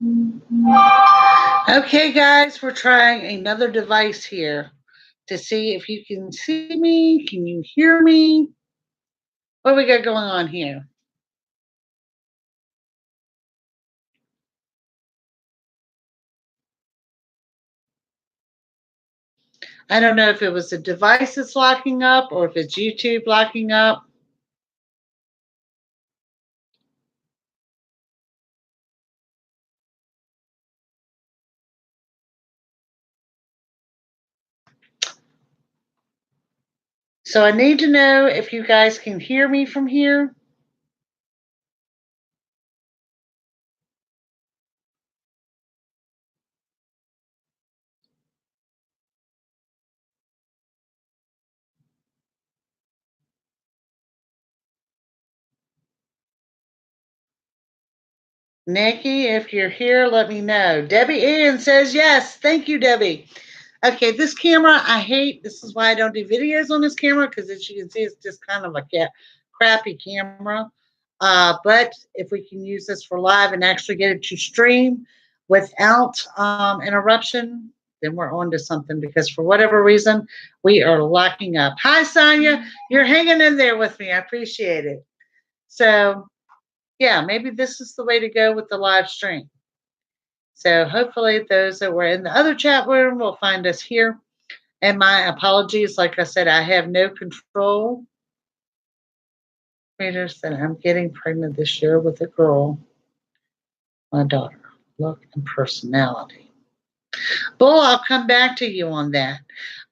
Okay, guys, we're trying another device here to see if you can see me. Can you hear me? What do we got going on here? I don't know if it was the device that's locking up or if it's YouTube locking up. So I need to know if you guys can hear me from here. Nikki, if you're here, let me know. Debbie Ann says yes. Thank you, Debbie. Okay, this camera I hate. This is why I don't do videos on this camera because as you can see, it's just kind of a crappy camera. But if we can use this for live and actually get it to stream without interruption, then we're on to something because for whatever reason, we are locking up. Hi, Sonia. You're hanging in there with me. I appreciate it. So, yeah, maybe this is the way to go with the live stream. So, hopefully, those that were in the other chat room will find us here. And my apologies. Like I said, I have no control. Readers that I'm getting pregnant this year with a girl, my daughter. Look and personality. Bull, I'll come back to you on that.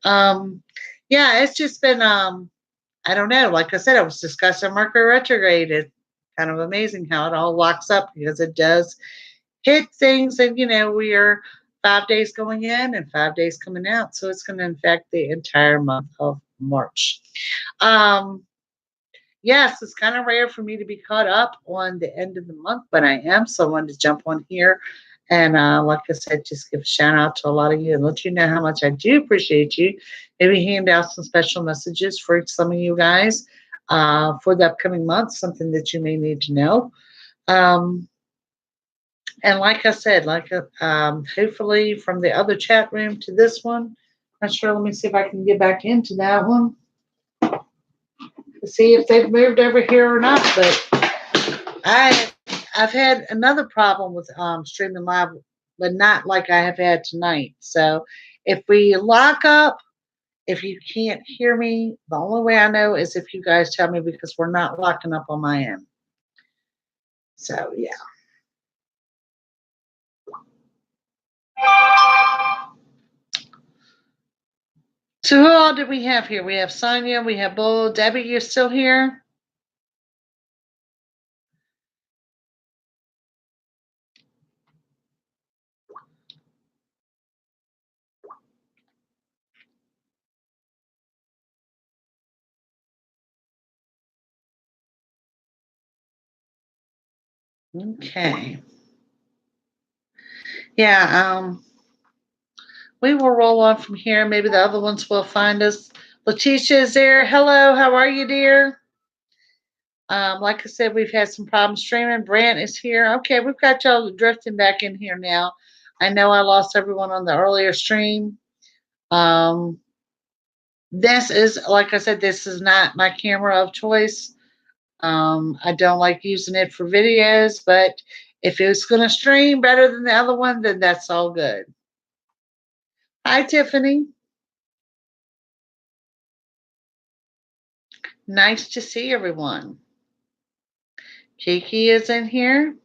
Um, yeah, it's just been I don't know. Like I said, I was discussing Mercury retrograde. It's kind of amazing how it all locks up because it does hit things, and we are 5 days going in and 5 days coming out, so it's going to affect the entire month of March. Um, yes, it's kind of rare for me to be caught up on the end of the month, but I am. So I wanted to jump on here and, like I said, just give a shout out to a lot of you and let you know how much I do appreciate you. Maybe hand out some special messages for some of you guys for the upcoming month, something that you may need to know. Um, and like I said, hopefully from the other chat room to this one, not sure. Let me see if I can get back into that one to see if they've moved over here or not. But I I've had another problem with streaming live, but not like I have had tonight. So if we lock up, if you can't hear me, the only way I know is if you guys tell me because we're not locking up on my end. So yeah. So who all did we have here? We have Sonia, we have Bull, Debbie. You're still here? Okay. Yeah. We will roll on from here. Maybe the other ones will find us. Letitia is there. Hello. How are you, dear? Like I said, we've had some problems streaming. Brant is here. Okay, we've got y'all drifting back in here now. I know I lost everyone on the earlier stream. Um, this is, like I said, this is not my camera of choice. I don't like using it for videos, but if it's going to stream better than the other one, then that's all good. Hi, Tiffany. Nice to see everyone. Kiki is in here.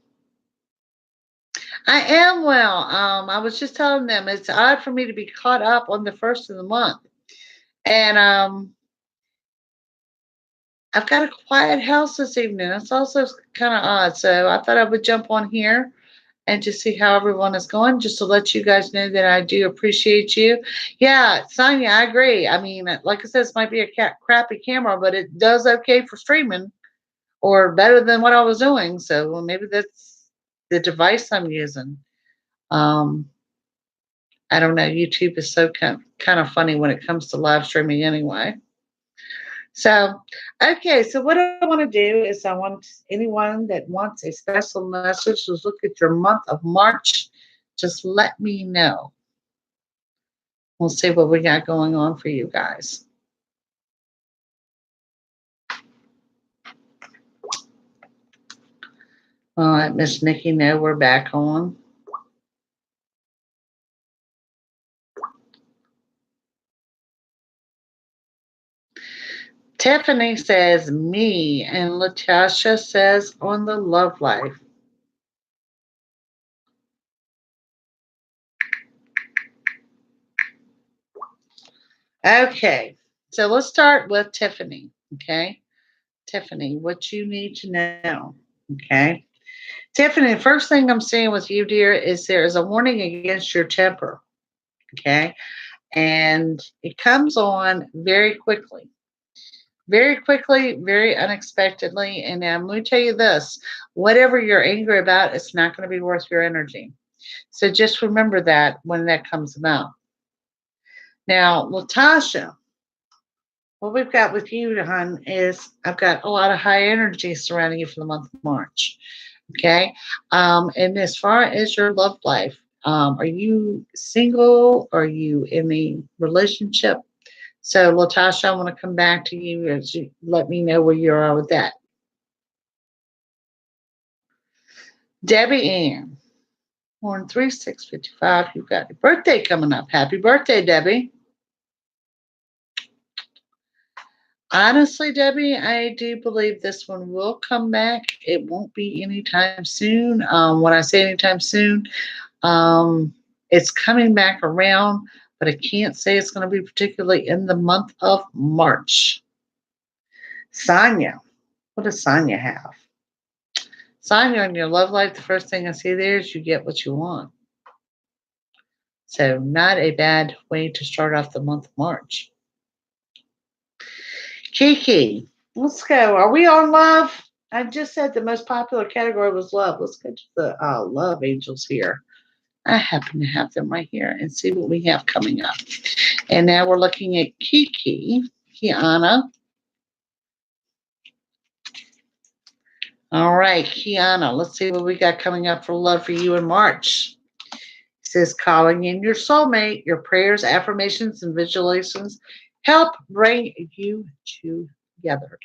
I am well. I was just telling them it's odd for me to be caught up on the first of the month. And I've got a quiet house this evening. It's also kind of odd. So I thought I would jump on here and just see how everyone is going, just to let you guys know that I do appreciate you. Yeah, Sonia, I agree. I mean, like I said, this might be a crappy camera, but it does okay for streaming or better than what I was doing. So well, maybe that's the device I'm using. Um, I don't know. YouTube is so kind of funny when it comes to live streaming anyway. So, okay, so what I want to do is I want anyone that wants a special message to look at your month of March, just let me know. We'll see what we got going on for you guys. All right, Miss Nikki, know we're back on. Tiffany says me, and Latasha says on the love life. Okay, so let's start with Tiffany. Okay, Tiffany, what you need to know. Okay, Tiffany, the first thing I'm seeing with you, dear, is there is a warning against your temper. Okay, and it comes on very quickly, very unexpectedly. And I'm going to tell you this: whatever you're angry about, it's not going to be worth your energy. So just remember that when that comes about. Now, Latasha, what we've got with you, hon, is I've got a lot of high energy surrounding you for the month of March. Okay. And as far as your love life, are you single? Are you in a relationship? So, Latasha, I want to come back to you as you let me know where you are with that. Debbie Ann, born 3/6/55. You've got your birthday coming up. Happy birthday, Debbie. Honestly, Debbie, I do believe this one will come back. It won't be anytime soon. When I say anytime soon, it's coming back around, but I can't say it's going to be particularly in the month of March. Sonia, what does Sonia have? Sonia, in your love life, the first thing I see there is you get what you want. So, not a bad way to start off the month of March. Kiki, let's go. Are we on love? I just said the most popular category was love. Let's go to the love angels here. I happen to have them right here and see what we have coming up. And now we're looking at Kiki, Kiana. All right, Kiana, let's see what we got coming up for love for you in March. It says, calling in your soulmate, your prayers, affirmations, and visualizations help bring you together.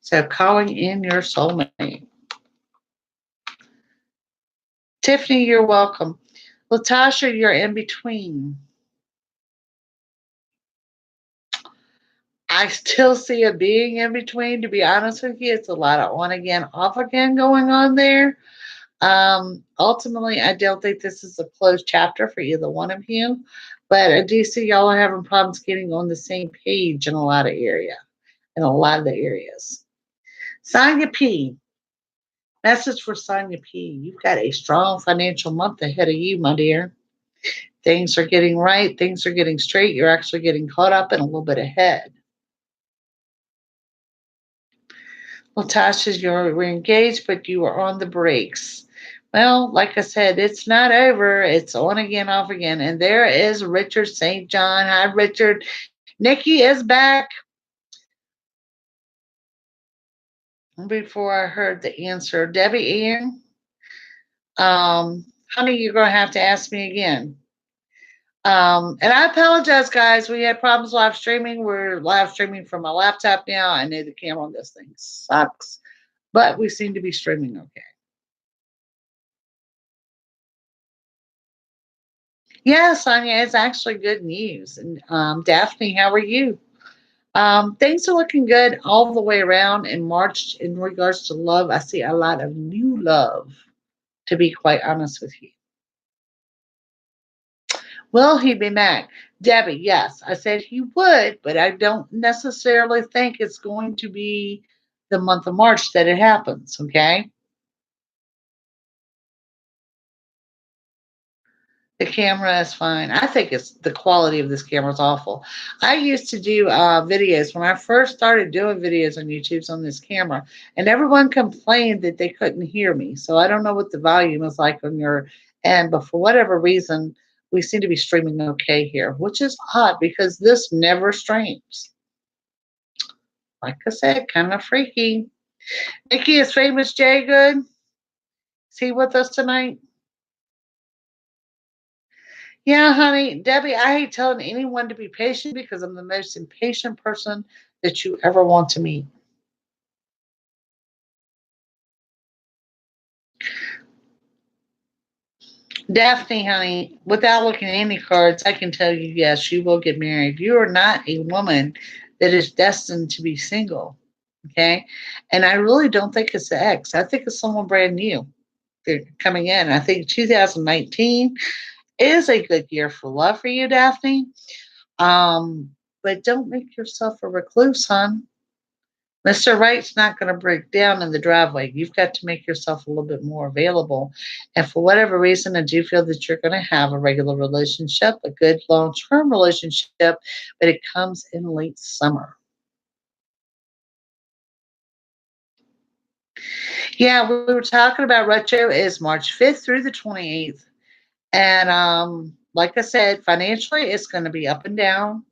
So, calling in your soulmate. Tiffany, you're welcome. Latasha, you're in between. I still see a being in between, to be honest with you. It's a lot of on again, off again going on there. Ultimately, I don't think this is a closed chapter for either one of you, but I do see y'all are having problems getting on the same page in a lot of the areas. Sonia P. Message for Sonia P. You've got a strong financial month ahead of you, my dear. Things are getting right. Things are getting straight. You're actually getting caught up and a little bit ahead. Well, Tasha, we're engaged, but you are on the brakes. Well, like I said, it's not over. It's on again, off again. And there is Richard St. John. Hi, Richard. Nikki is back. Before I heard the answer, Debbie Ian, honey, you're going to have to ask me again. And I apologize, guys. We had problems live streaming. We're live streaming from my laptop now. I know the camera on this thing sucks, but we seem to be streaming okay. Yeah, Sonia, it's actually good news. And Daphne, how are you? Things are looking good all the way around in March in regards to love. I see a lot of new love, to be quite honest with you. Will he be back? Debbie, yes. I said he would, but I don't necessarily think it's going to be the month of March that it happens, okay? The camera is fine. I think it's the quality of this camera is awful. I used to do videos when I first started doing videos on YouTube on this camera, and everyone complained that they couldn't hear me. So I don't know what the volume is like on your end, but for whatever reason, we seem to be streaming okay here, which is odd because this never streams. like I said, kind of freaky. Nikki, is famous Jay good? Is he with us tonight? Yeah, honey. Debbie, I hate telling anyone to be patient because I'm the most impatient person that you ever want to meet. Daphne, honey, without looking at any cards, I can tell you, yes, you will get married. You are not a woman that is destined to be single. Okay. And I really don't think it's the ex. I think it's someone brand new. They're coming in. I think 2019 is a good year for love for you, Daphne. But don't make yourself a recluse, hon. Mr. Right's not going to break down in the driveway. You've got to make yourself a little bit more available. And for whatever reason, I do feel that you're going to have a regular relationship, a good long term relationship, but it comes in late summer. Yeah, we were talking about retro is March 5th through the 28th. And like I said, financially, it's going to be up and down.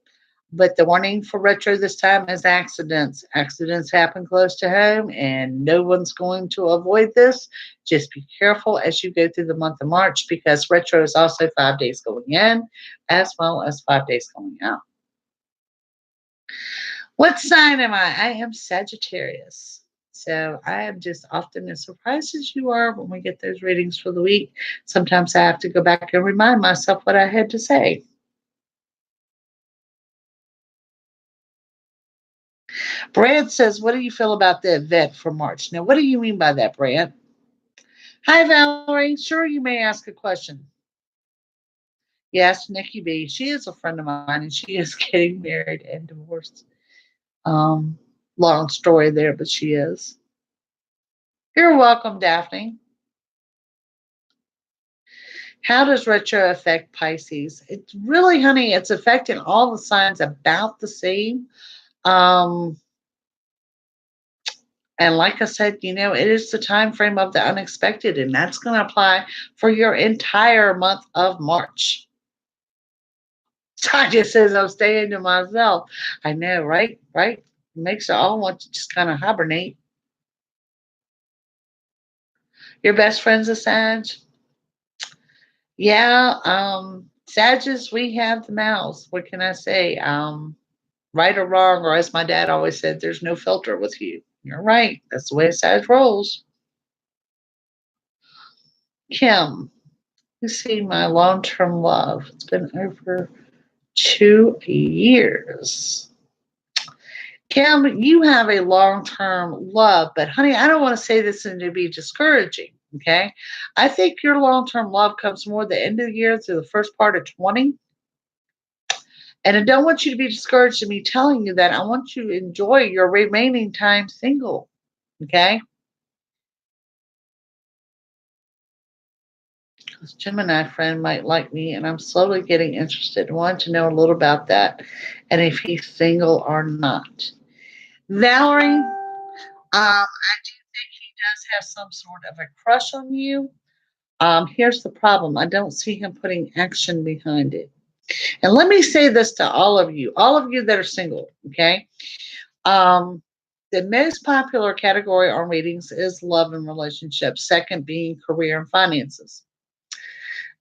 But the warning for retro this time is accidents. Accidents happen close to home, and no one's going to avoid this. Just be careful as you go through the month of March because retro is also 5 days going in as well as 5 days going out. What sign am I? I am Sagittarius. So I am just often as surprised as you are when we get those readings for the week. Sometimes I have to go back and remind myself what I had to say. Brad says, what do you feel about the event for March? Now, what do you mean by that, Brad? Hi, Valerie. Sure, you may ask a question. Yes, Nikki B. She is a friend of mine, and she is getting married and divorced. Um, Long story there, but she is. You're welcome, Daphne. How does retro affect Pisces? It's really, honey, it's affecting all the signs about the same. Um, and like I said, it is the time frame of the unexpected, and that's going to apply for your entire month of March. Tanya says I'm staying to myself. I know, right? Right? Makes it all want to just kind of hibernate. Your best friend's a Sag? Yeah, Sages, we have the mouths. What can I say? Right or wrong, or as my dad always said, there's no filter with you. You're right. That's the way a Sag rolls. Kim, you see my long term love. It's been over 2 years. Kim, you have a long term love, but honey, I don't want to say this and to be discouraging. Okay. I think your long term love comes more the end of the year through the first part of 20. And I don't want you to be discouraged in me telling you that. I want you to enjoy your remaining time single. Okay. This Gemini friend might like me, and I'm slowly getting interested. I want to know a little about that and if he's single or not. Valerie, I do think he does have some sort of a crush on you. Here's the problem. I don't see him putting action behind it. And let me say this to all of you that are single, okay? Um, the most popular category on readings is love and relationships, second being career and finances.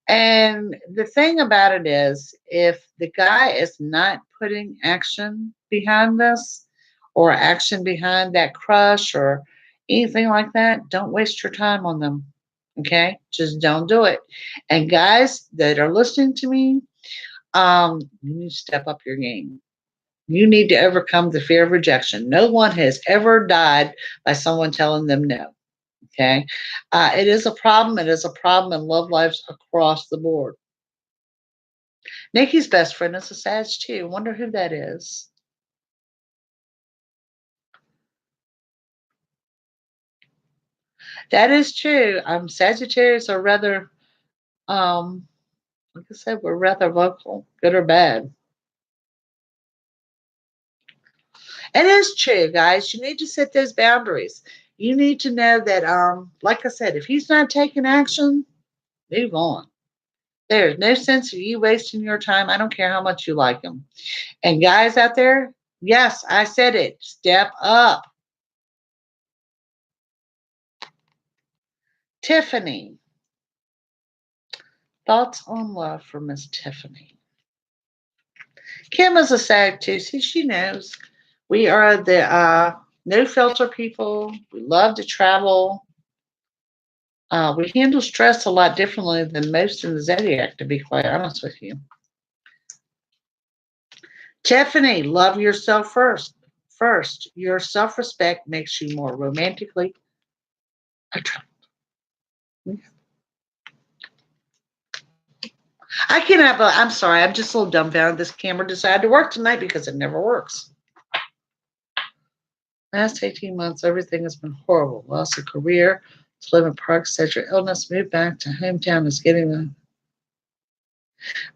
And the thing about it is, if the guy is not putting action behind this or action behind that crush or anything like that, don't waste your time on them. Okay? Just don't do it. And guys that are listening to me, you need to step up your game. You need to overcome the fear of rejection. No one has ever died by someone telling them no. Okay. It is a problem. It is a problem in love lives across the board. Nikki's best friend is a Sag too. Wonder who that is. That is true. Sagittarius are rather, um, like I said, we're rather vocal, good or bad. It is true, guys. You need to set those boundaries. You need to know that, like I said, if he's not taking action, move on. There's no sense of you wasting your time. I don't care how much you like him. And guys out there, Yes, I said it. Step up. Tiffany. Thoughts on love for Miss Tiffany. Kim is a Sag too. See, she knows. We are the no filter people. We love to travel. We handle stress a lot differently than most in the zodiac, to be quite honest with you. Tiffany, love yourself first. First, your self respect makes you more romantically attractive. I can have a, I'm sorry, I'm just a little dumbfounded. This camera decided to work tonight because it never works. Last 18 months, everything has been horrible. Lost a career, to live in Park, said your illness, moved back to hometown is getting the.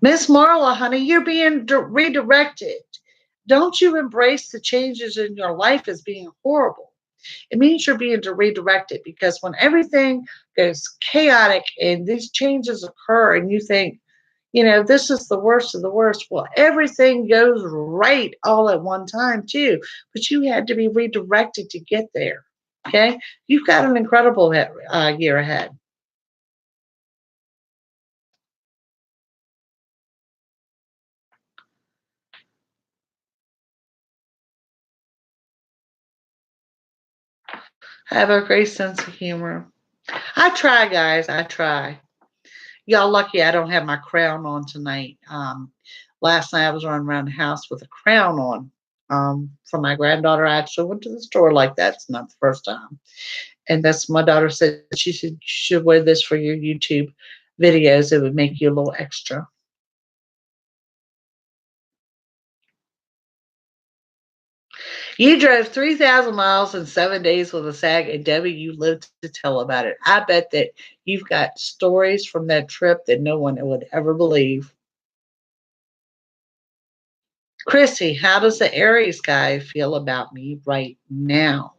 Miss Marla, honey, you're being redirected. Don't you embrace the changes in your life as being horrible. It means you're being redirected because when everything goes chaotic and these changes occur and you think, this is the worst of the worst. Well, everything goes right all at one time, too. But you had to be redirected to get there. Okay? You've got an incredible year ahead. Have a great sense of humor. I try, guys. I try. Y'all lucky I don't have my crown on tonight. Last night I was running around the house with a crown on. For my granddaughter, I actually went to the store like that. It's not the first time. And that's my daughter said she should wear this for your YouTube videos. It would make you a little extra. You drove 3,000 miles in 7 days with a SAG, and Debbie, you lived to tell about it. I bet that you've got stories from that trip that no one would ever believe. Chrissy, how does the Aries guy feel about me right now?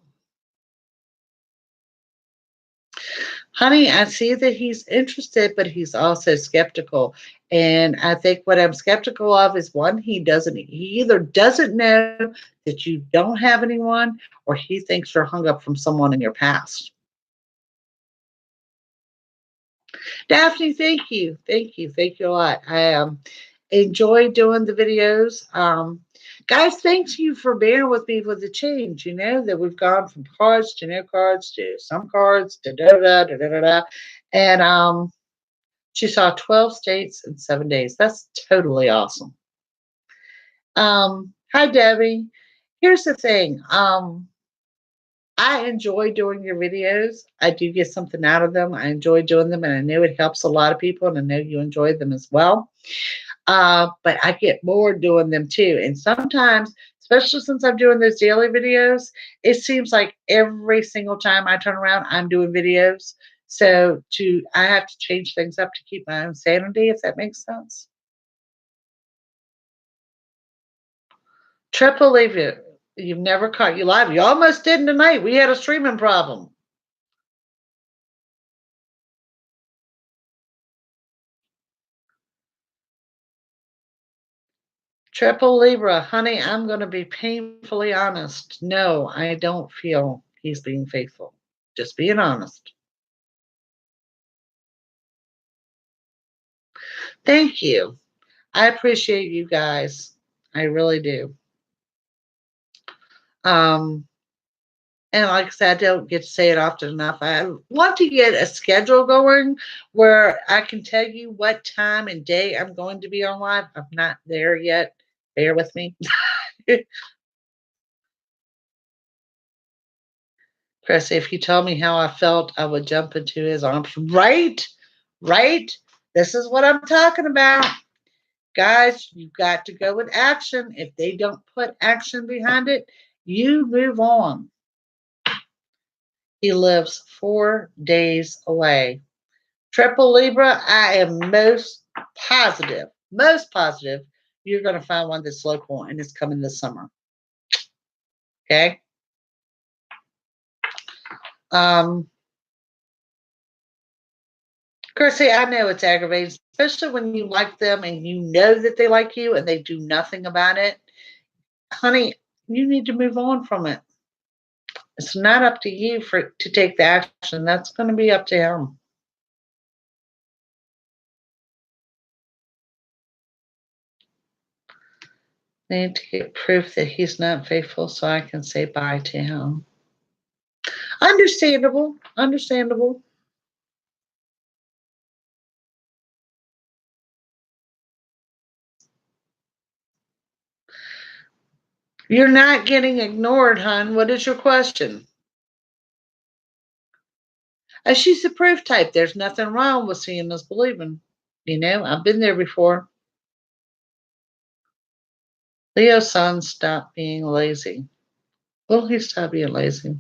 Honey, I see that he's interested, but he's also skeptical. And I think what I'm skeptical of is one, he either doesn't know that you don't have anyone, or he thinks you're hung up from someone in your past. Daphne, thank you. Thank you. Thank you a lot. I enjoy doing the videos. Guys, thanks you for bearing with me with the change. That we've gone from cards to no cards to some cards to da da da da da da. And she saw 12 states in 7 days. That's totally awesome. Hi, Debbie. Here's the thing. I enjoy doing your videos. I do get something out of them. I enjoy doing them, and I know it helps a lot of people, and I know you enjoy them as well. But I get bored doing them too. And sometimes, especially since I'm doing those daily videos, it seems like every single time I turn around, I'm doing videos. So I have to change things up to keep my own sanity, if that makes sense. Triple leave you. You've never caught you live. You almost didn't tonight. We had a streaming problem. Triple Libra, honey, I'm going to be painfully honest. No, I don't feel he's being faithful. Just being honest. Thank you. I appreciate you guys. I really do. Um, and like I said, I don't get to say it often enough. I want to get a schedule going where I can tell you what time and day I'm going to be on live. I'm not there yet. Bear with me. Chris, if you told me how I felt, I would jump into his arms. Right? Right? This is what I'm talking about. Guys, you've got to go with action. If they don't put action behind it, you move on. He lives 4 days away. Triple Libra, I am most positive you're going to find one that's local and it's coming this summer. Okay? Chrissy, I know it's aggravating, especially when you like them and you know that they like you and they do nothing about it. Honey, you need to move on from it. It's not up to you to take the action. That's going to be up to him. I need to get proof that he's not faithful so I can say bye to him. Understandable. Understandable. You're not getting ignored, hon. What is your question? She's the proof type. There's nothing wrong with seeing is believing. You know, I've been there before. Leo son, stop being lazy. Will he stop being lazy?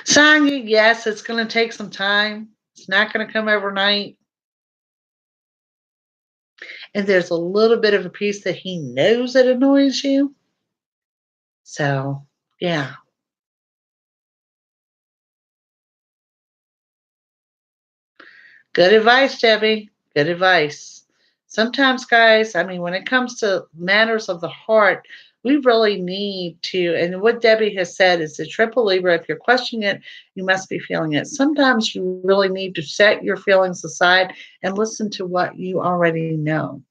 Sonya, yes, it's going to take some time. It's not going to come overnight. And there's a little bit of a piece that he knows that annoys you. So, yeah. Good advice, Debbie. Good advice. Sometimes, guys, I mean, when it comes to matters of the heart, we really need to, and what Debbie has said is the triple Libra, if you're questioning it, you must be feeling it. Sometimes you really need to set your feelings aside and listen to what you already know.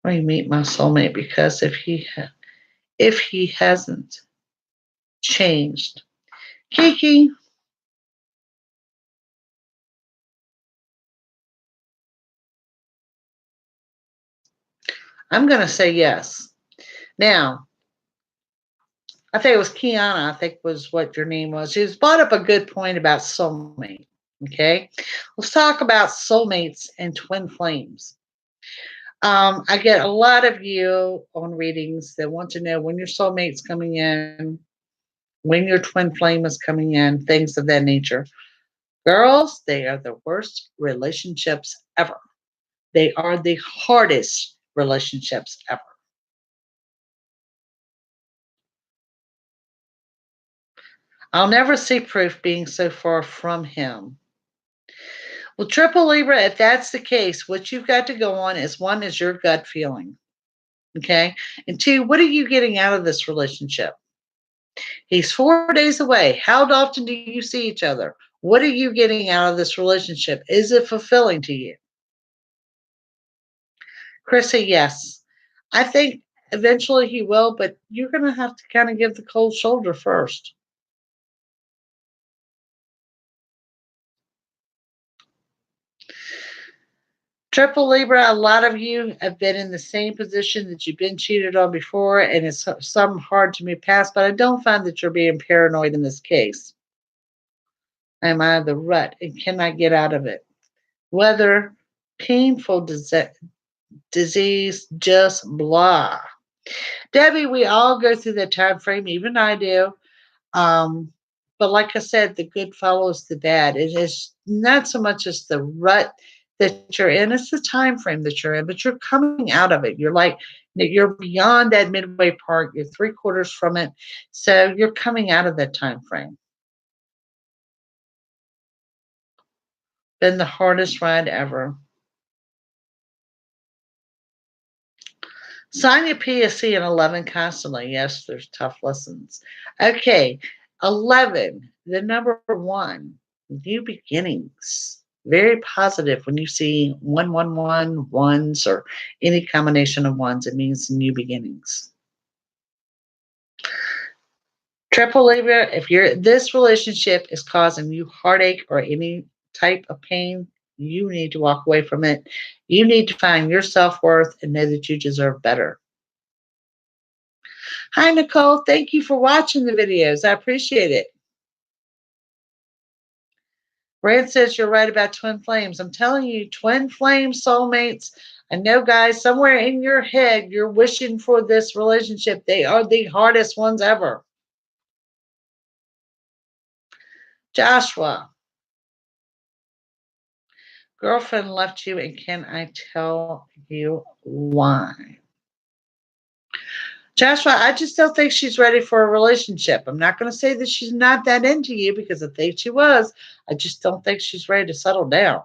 When you meet my soulmate, because if he hasn't changed. Kiki, I'm going to say yes. Now, I think it was Kiana, I think was what your name was. She's brought up a good point about soulmate. Okay. Let's talk about soulmates and twin flames. I get a lot of you on readings that want to know when your soulmate's coming in, when your twin flame is coming in, things of that nature. Girls, they are the worst relationships ever. They are the hardest relationships ever. I'll never see proof being so far from him. Well, triple Libra, if that's the case, what you've got to go on is one is your gut feeling. Okay. And two, what are you getting out of this relationship? He's 4 days away. How often do you see each other? What are you getting out of this relationship? Is it fulfilling to you? Chrissy, yes. I think eventually he will, but you're going to have to kind of give the cold shoulder first. Triple Libra, a lot of you have been in the same position that you've been cheated on before, and it's some hard to move past, but I don't find that you're being paranoid in this case. I'm out of the rut and cannot get out of it. Whether painful disease, just blah. Debbie, we all go through that time frame, even I do. Um, but like I said, the good follows the bad. It is not so much as the rut that you're in, it's the time frame that you're in, but you're coming out of it. You're beyond that midway part, you're 3/4 from it. So you're coming out of that time frame. Been the hardest ride ever. Sonia P is seeing 11 constantly. Yes, there's tough lessons. Okay, 11, the number one, new beginnings. Very positive when you see 111 ones or any combination of ones. It means new beginnings. Triple Libra, if this relationship is causing you heartache or any type of pain, you need to walk away from it. You need to find your self-worth and know that you deserve better. Hi, Nicole. Thank you for watching the videos. I appreciate it. Brad says you're right about twin flames. I'm telling you, twin flame soulmates. I know, guys, somewhere in your head, you're wishing for this relationship. They are the hardest ones ever. Joshua, girlfriend left you, and can I tell you why? Joshua, I just don't think she's ready for a relationship. I'm not going to say that she's not that into you because I think she was. I just don't think she's ready to settle down.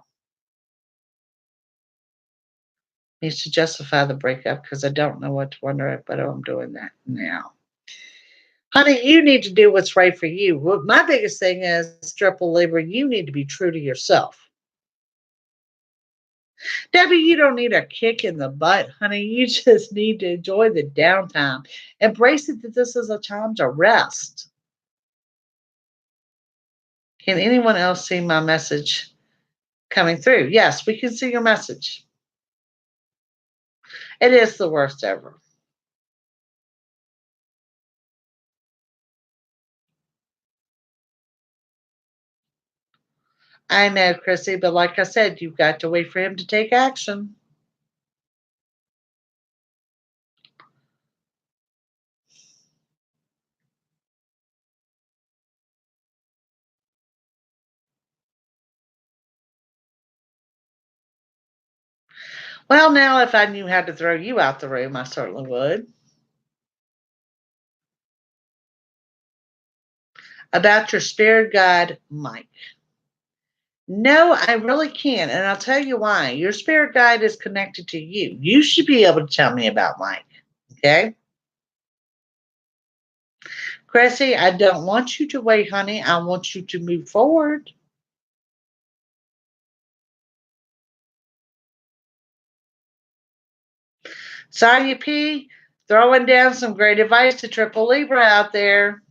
Needs to justify the breakup because I don't know what to wonder, but I'm doing that now. Honey, you need to do what's right for you. Well, my biggest thing is, triple Libra, you need to be true to yourself. Debbie, you don't need a kick in the butt, honey. You just need to enjoy the downtime. Embrace it that this is a time to rest. Can anyone else see my message coming through? Yes, we can see your message. It is the worst ever. I know, Chrissy, but like I said, you've got to wait for him to take action. Well, now, if I knew how to throw you out the room, I certainly would. About your spirit guide, Mike. No, I really can't. And I'll tell you why. Your spirit guide is connected to you. You should be able to tell me about Mike. Okay? Chrissy, I don't want you to wait, honey. I want you to move forward. Sonia P, throwing down some great advice to Triple Libra out there.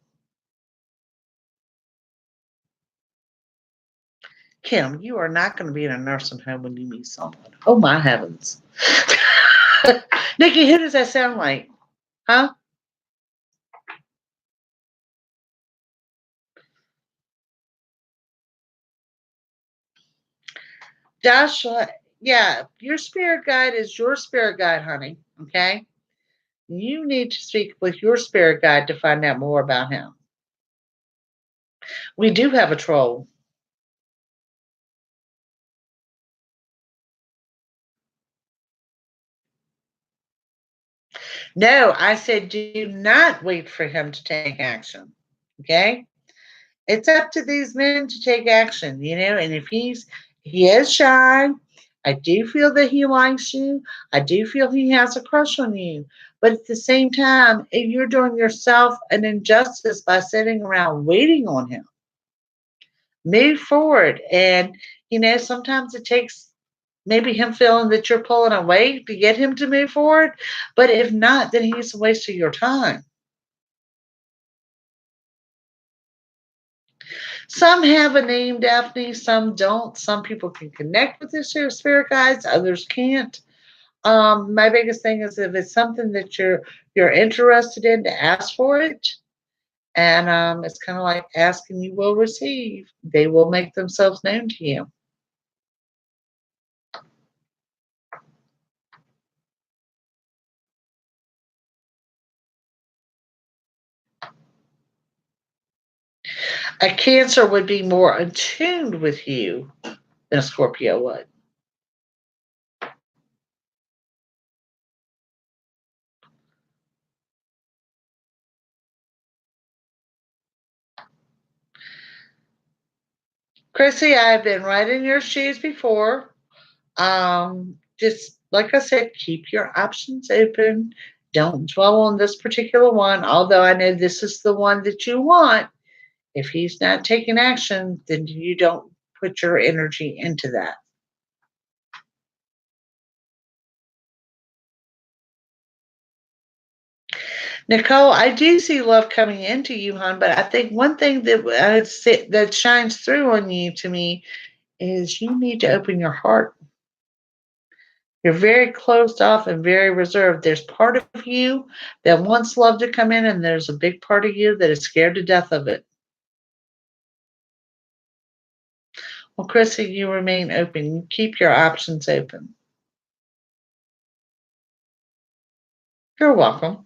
Kim, you are not going to be in a nursing home when you meet someone. Oh, my heavens. Nikki, who does that sound like? Huh? Joshua, yeah, your spirit guide is your spirit guide, honey. Okay? You need to speak with your spirit guide to find out more about him. We do have a troll. No, I said do not wait for him to take action. Okay? It's up to these men to take action, and if he is shy, I do feel that he likes you. I do feel he has a crush on you. But at the same time, if you're doing yourself an injustice by sitting around waiting on him, move forward. And, sometimes it takes maybe him feeling that you're pulling away to get him to move forward. But if not, then he's a waste of your time. Some have a name, Daphne, some don't. Some people can connect with their spirit guides, others can't. My biggest thing is if it's something that you're interested in, to ask for it. And it's kind of like asking, you will receive. They will make themselves known to you. A Cancer would be more attuned with you than a Scorpio would. Chrissy, I've been right in your shoes before. Just like I said, keep your options open. Don't dwell on this particular one, although I know this is the one that you want. If he's not taking action, then you don't put your energy into that. Nicole, I do see love coming into you, hon, but I think one thing that shines through on you to me is you need to open your heart. You're very closed off and very reserved. There's part of you that wants love to come in, and there's a big part of you that is scared to death of it. Well, Chrissy, you remain open. You keep your options open. You're welcome.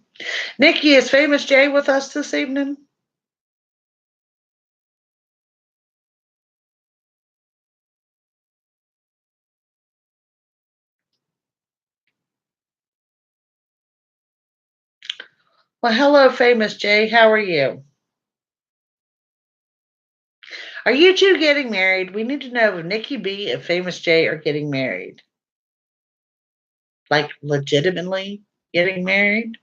Nikki, is Famous Jay with us this evening? Well, hello, Famous Jay. How are you? Are you two getting married? We need to know if Nikki B and Famous Jay are getting married. like legitimately getting married?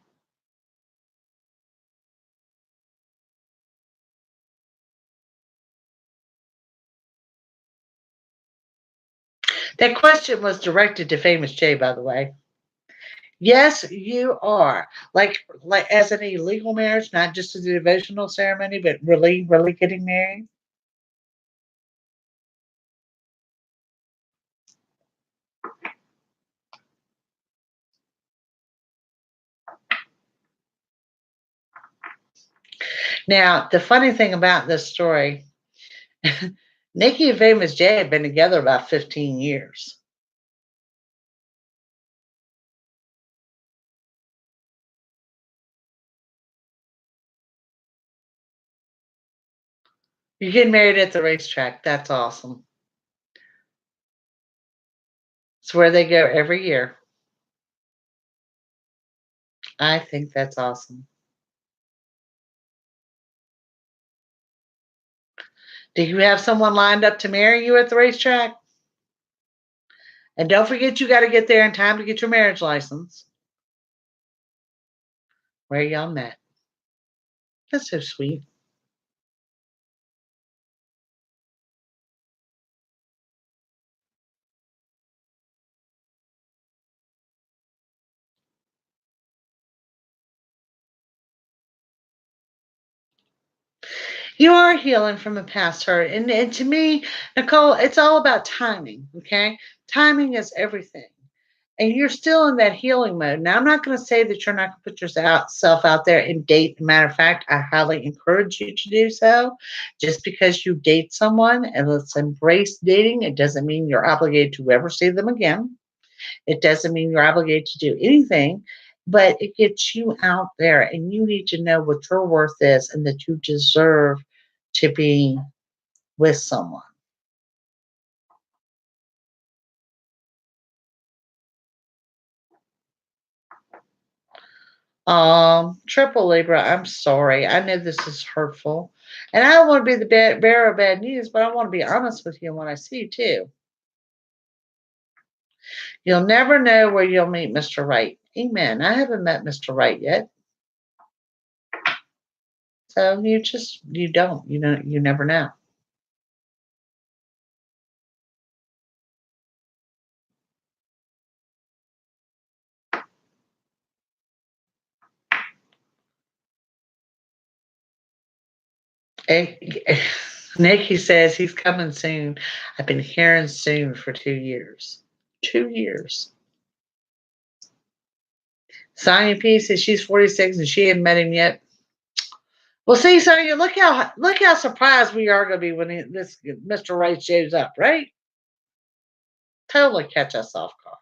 That question was directed to Famous Jay, by the way. Yes, you are. Like as an illegal marriage, not just as a devotional ceremony, but really, really getting married. Now, the funny thing about this story, Nikki and Famous Jay have been together about 15 years. You're getting married at the racetrack. That's awesome. It's where they go every year. I think that's awesome. Do you have someone lined up to marry you at the racetrack? And don't forget, you got to get there in time to get your marriage license. Where y'all met. That's so sweet. You are healing from a past hurt. And to me, Nicole, it's all about timing. Okay. Timing is everything. And you're still in that healing mode. Now, I'm not going to say that you're not going to put yourself out there and date. As a matter of fact, I highly encourage you to do so. Just because you date someone, and let's embrace dating, it doesn't mean you're obligated to ever see them again. It doesn't mean you're obligated to do anything, but it gets you out there, and you need to know what your worth is and that you deserve to be with someone. Triple Libra, I'm sorry. I know this is hurtful. And I don't want to be the bearer of bad news, but I want to be honest with you and what I see too. You'll never know where you'll meet Mr. Right. Amen. I haven't met Mr. Right yet. So you don't, you never know. Eh, Nick, he says he's coming soon. I've been hearing soon for 2 years. 2 years. Sonya P says she's 46 and she hadn't met him yet. Well, see, Sonya, look how surprised we are going to be when this Mr. Right shows up, right? Totally catch us off guard.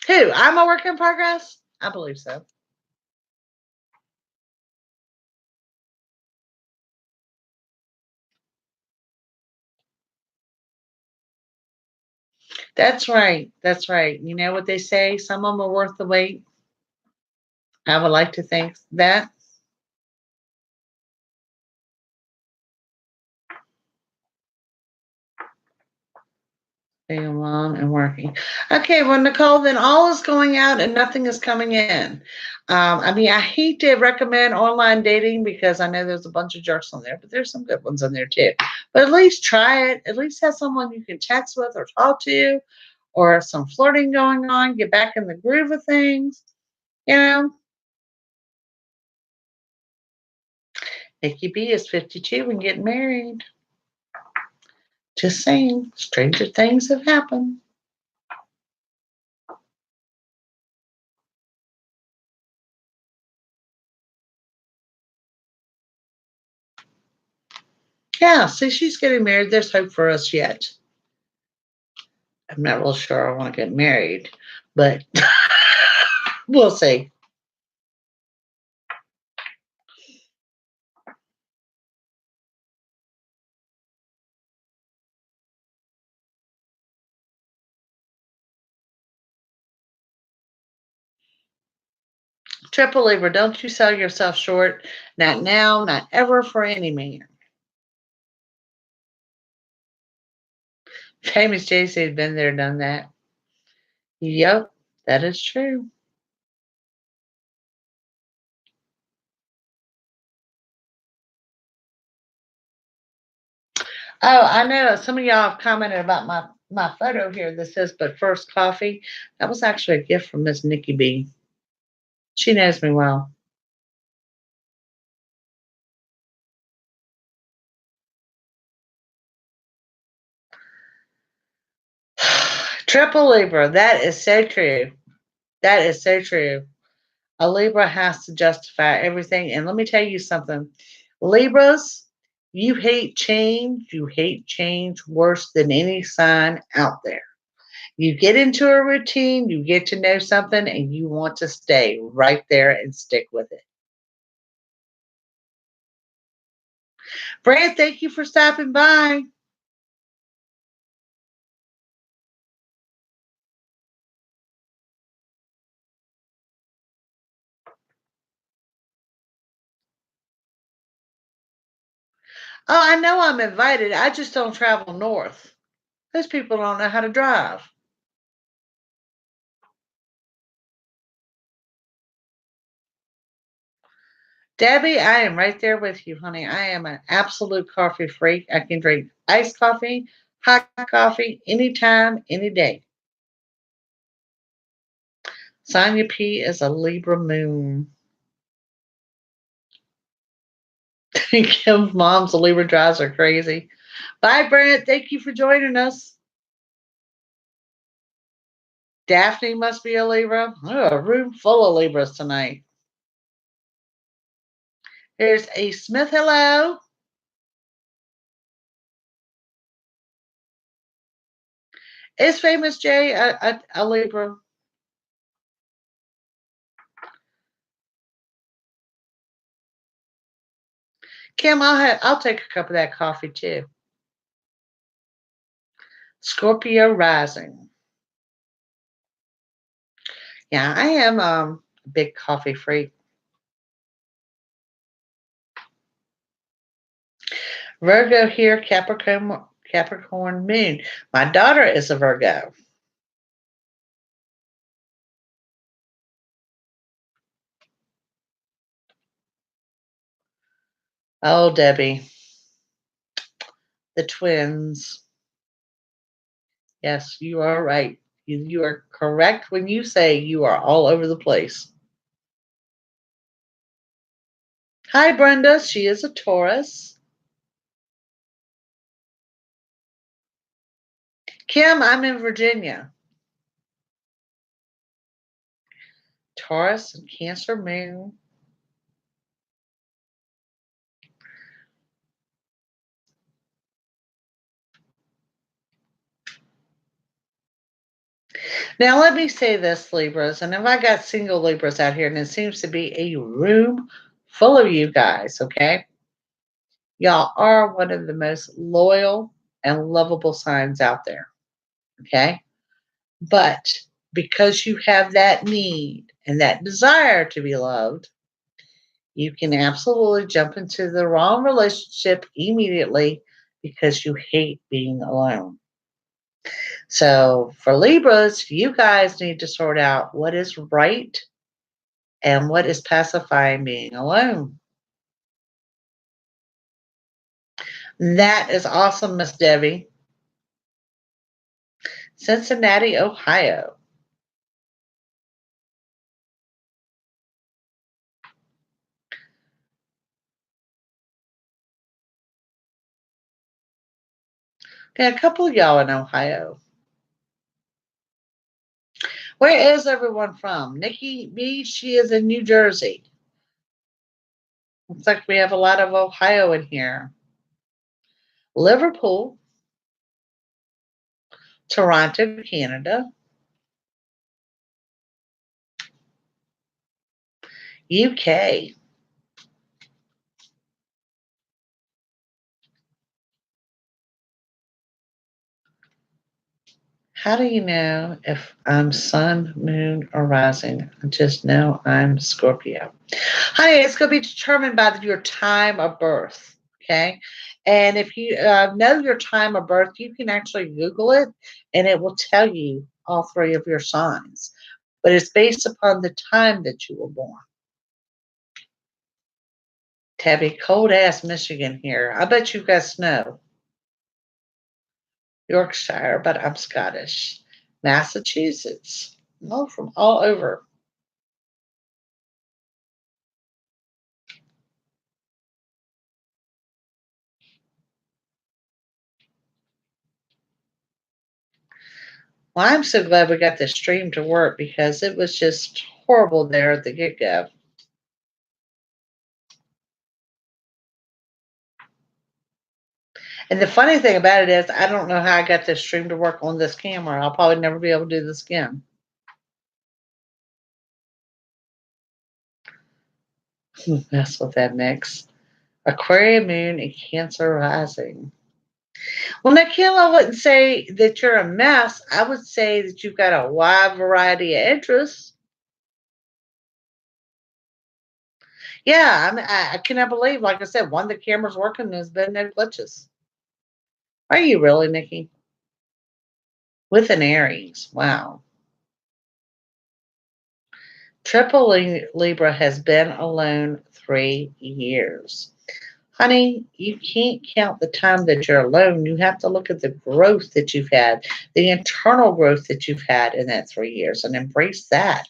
Who? I'm a work in progress. I believe so. That's right. That's right. You know what they say? Some of them are worth the wait. I would like to think that. Being alone and working. Okay, well, Nicole, then all is going out and nothing is coming in. I mean, I hate to recommend online dating because I know there's a bunch of jerks on there, but there's some good ones on there too. But at least try it. At least have someone you can text with or talk to, or some flirting going on. Get back in the groove of things. You know, Nikki B is 52 and getting married. Just saying, stranger things have happened. Yeah, see, she's getting married. There's hope for us yet. I'm not real sure I want to get married, but we'll see. Triple Libra, don't you sell yourself short. Not now, not ever for any man. Famous JC has been there, done that. Yep, that is true. Oh, I know some of y'all have commented about my photo here that says "But first coffee." That was actually a gift from Miss Nikki B. She knows me well. Triple Libra. That is so true. That is so true. A Libra has to justify everything. And let me tell you something. Libras, you hate change. You hate change worse than any sign out there. You get into a routine, you get to know something, and you want to stay right there and stick with it. Brad, thank you for stopping by. Oh, I know I'm invited. I just don't travel north. Those people don't know how to drive. Debbie, I am right there with you, honey. I am an absolute coffee freak. I can drink iced coffee, hot coffee, anytime, any day. Sonia P is a Libra moon. Kim's mom's a Libra drives her crazy. Bye, Brent. Thank you for joining us. Daphne must be a Libra. Oh, a room full of Libras tonight. Here's A. Smith. Hello. Is Famous Jay a Libra? Kim, I'll take a cup of that coffee too. Scorpio rising. Yeah, I am a big coffee freak. Virgo here, Capricorn moon. My daughter is a Virgo. Oh, Debbie, the twins. Yes, you are right. You are correct when you say you are all over the place. Hi, Brenda. She is a Taurus. Kim, I'm in Virginia. Taurus and Cancer moon. Now, let me say this, Libras, and if I got single Libras out here, and it seems to be a room full of you guys, okay? Y'all are one of the most loyal and lovable signs out there, okay? But because you have that need and that desire to be loved, you can absolutely jump into the wrong relationship immediately because you hate being alone. So for Libras, you guys need to sort out what is right and what is pacifying being alone. That is awesome, Miss Debbie. Cincinnati, Ohio. Okay, a couple of y'all in Ohio. Where is everyone from? Nikki B, she is in New Jersey. Looks like we have a lot of Ohio in here. Liverpool, Toronto, Canada, UK. How do you know if I'm sun, moon, or rising? I just know I'm Scorpio. Honey, it's going to be determined by your time of birth. Okay. And if you know your time of birth, you can actually Google it and it will tell you all three of your signs. But it's based upon the time that you were born. Tabby, cold ass Michigan here. I bet you got snow. Yorkshire, but I'm Scottish. Massachusetts. No, from all over. Well, I'm so glad we got this stream to work because it was just horrible there at the get go. And the funny thing about it is, I don't know how I got this stream to work on this camera. I'll probably never be able to do this again. Mess with that mix. Aquarium moon and Cancer rising. Well, Nikhil, I wouldn't say that you're a mess. I would say that you've got a wide variety of interests. Yeah, I cannot believe, like I said, one, the camera's working and there's been no glitches. Are you really, Nikki? With an Aries. Wow. Triple Libra has been alone 3 years. Honey, you can't count the time that you're alone. You have to look at the growth that you've had, the internal growth that you've had in that 3 years, and embrace that.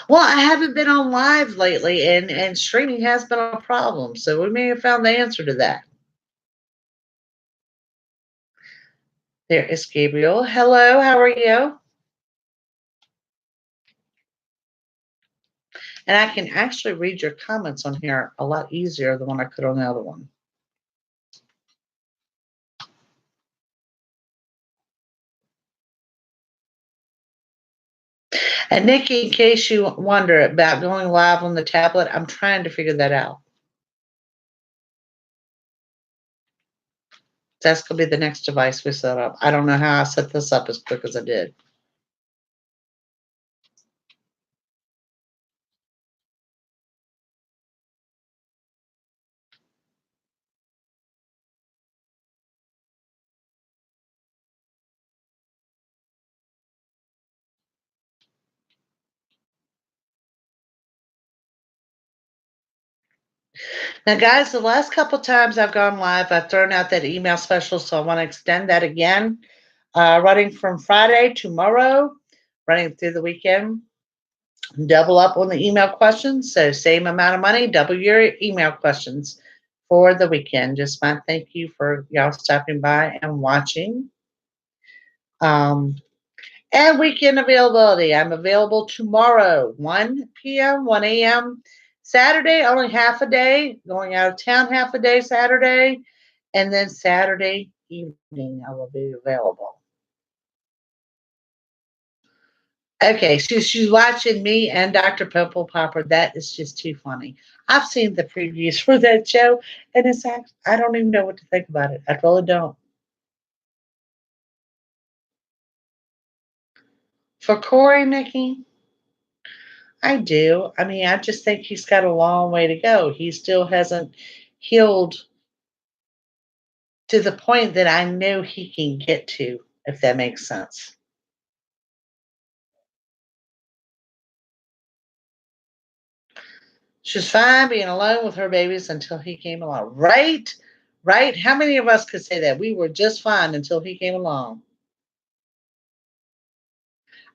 Well, I haven't been on live lately, and streaming has been a problem. So we may have found the answer to that. There is Gabriel. Hello, how are you? And I can actually read your comments on here a lot easier than when I could on the other one. And Nikki, in case you wonder about going live on the tablet, I'm trying to figure that out. That's going to be the next device we set up. I don't know how I set this up as quick as I did. Now, guys, the last couple times I've gone live, I've thrown out that email special, so I want to extend that again. Running from Friday tomorrow, running through the weekend. Double up on the email questions. So, same amount of money, double your email questions for the weekend. Just my thank you for y'all stopping by and watching. Um, and weekend availability. I'm available tomorrow, 1 p.m., 1 a.m. Saturday, only half a day. Going out of town half a day Saturday. And then Saturday evening, I will be available. Okay, so she's watching me and Dr. Pimple Popper. That is just too funny. I've seen the previews for that show, and it's actually, I don't even know what to think about it. I really don't. For Corey, Nikki, I do. I mean, I just think he's got a long way to go. He still hasn't healed to the point that I know he can get to, if that makes sense. She's fine being alone with her babies until he came along. Right? Right? How many of us could say that? We were just fine until he came along.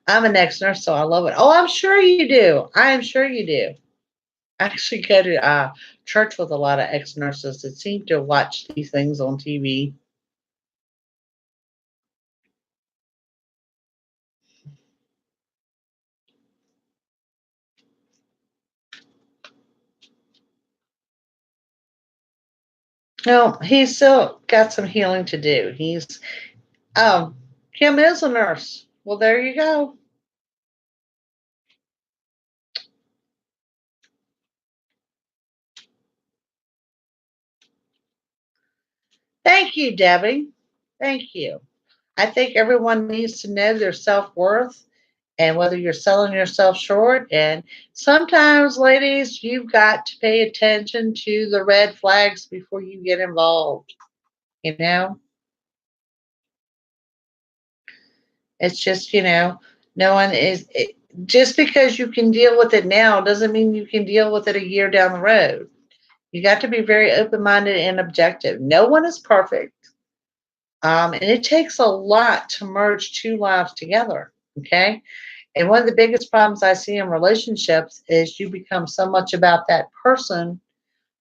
I'm an ex-nurse, so I love it. Oh, I'm sure you do. I am sure you do. I actually go to church with a lot of ex-nurses that seem to watch these things on TV. No, he's still got some healing to do. Kim is a nurse. Well, there you go. Thank you, Debbie. Thank you. I think everyone needs to know their self-worth and whether you're selling yourself short. And sometimes, ladies, you've got to pay attention to the red flags before you get involved. You know, it's just, no one just because you can deal with it now doesn't mean you can deal with it a year down the road. You got to be very open minded and objective. No one is perfect. And it takes a lot to merge two lives together. Okay. And one of the biggest problems I see in relationships is you become so much about that person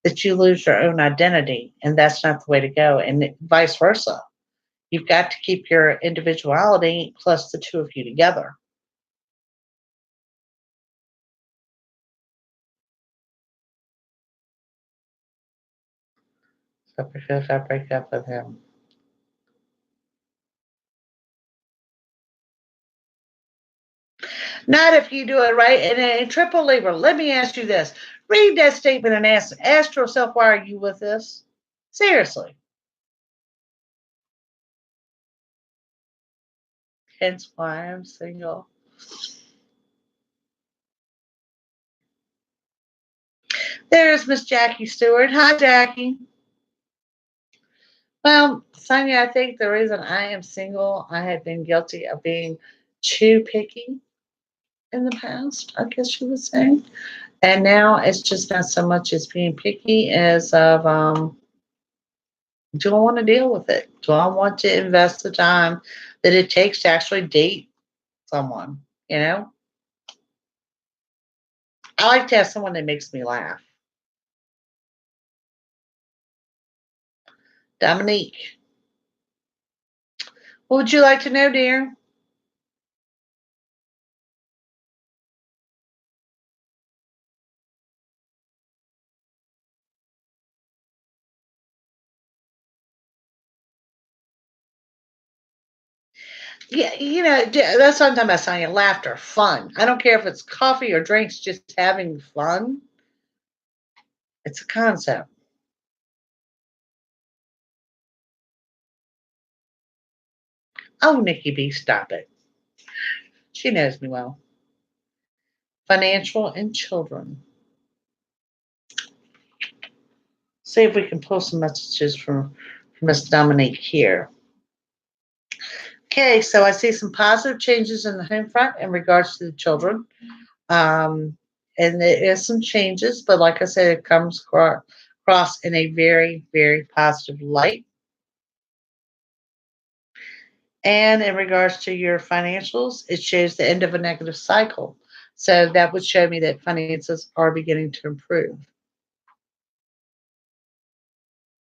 that you lose your own identity. And that's not the way to go. And vice versa. You've got to keep your individuality plus the two of you together. So because I break up with him. Not if you do it right. And in triple Libra, let me ask you this. Read that statement and ask yourself, why are you with this? Seriously. Hence why I'm single. There's Miss Jackie Stewart. Hi, Jackie. Well, Sonia, I think the reason I am single, I have been guilty of being too picky in the past, I guess you would say. And now it's just not so much as being picky as of do I want to deal with it? Do I want to invest the time that it takes to actually date someone? You know, I like to have someone that makes me laugh. Dominique, what would you like to know, dear? Yeah, that's what I'm talking about, Sonia. Laughter, fun. I don't care if it's coffee or drinks, just having fun. It's a concept. Oh, Nikki B, stop it. She knows me well. Financial and children. See if we can pull some messages from Miss Dominique here. Okay, so I see some positive changes in the home front in regards to the children. Um, and there is some changes, but like I said, it comes across in a very, very positive light. And in regards to your financials, it shows the end of a negative cycle. So that would show me that finances are beginning to improve.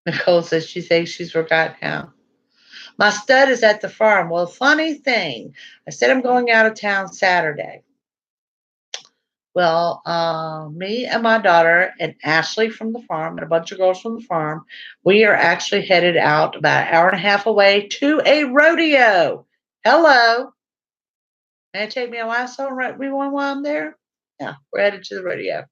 Nicole says she thinks she's forgotten how. My stud is at the farm. Well, funny thing, I said I'm going out of town Saturday. Well, me and my daughter and Ashley from the farm and a bunch of girls from the farm, we are actually headed out about an hour and a half away to a rodeo. Hello. May it take me a lasso and write me one while I'm there? Yeah, we're headed to the rodeo.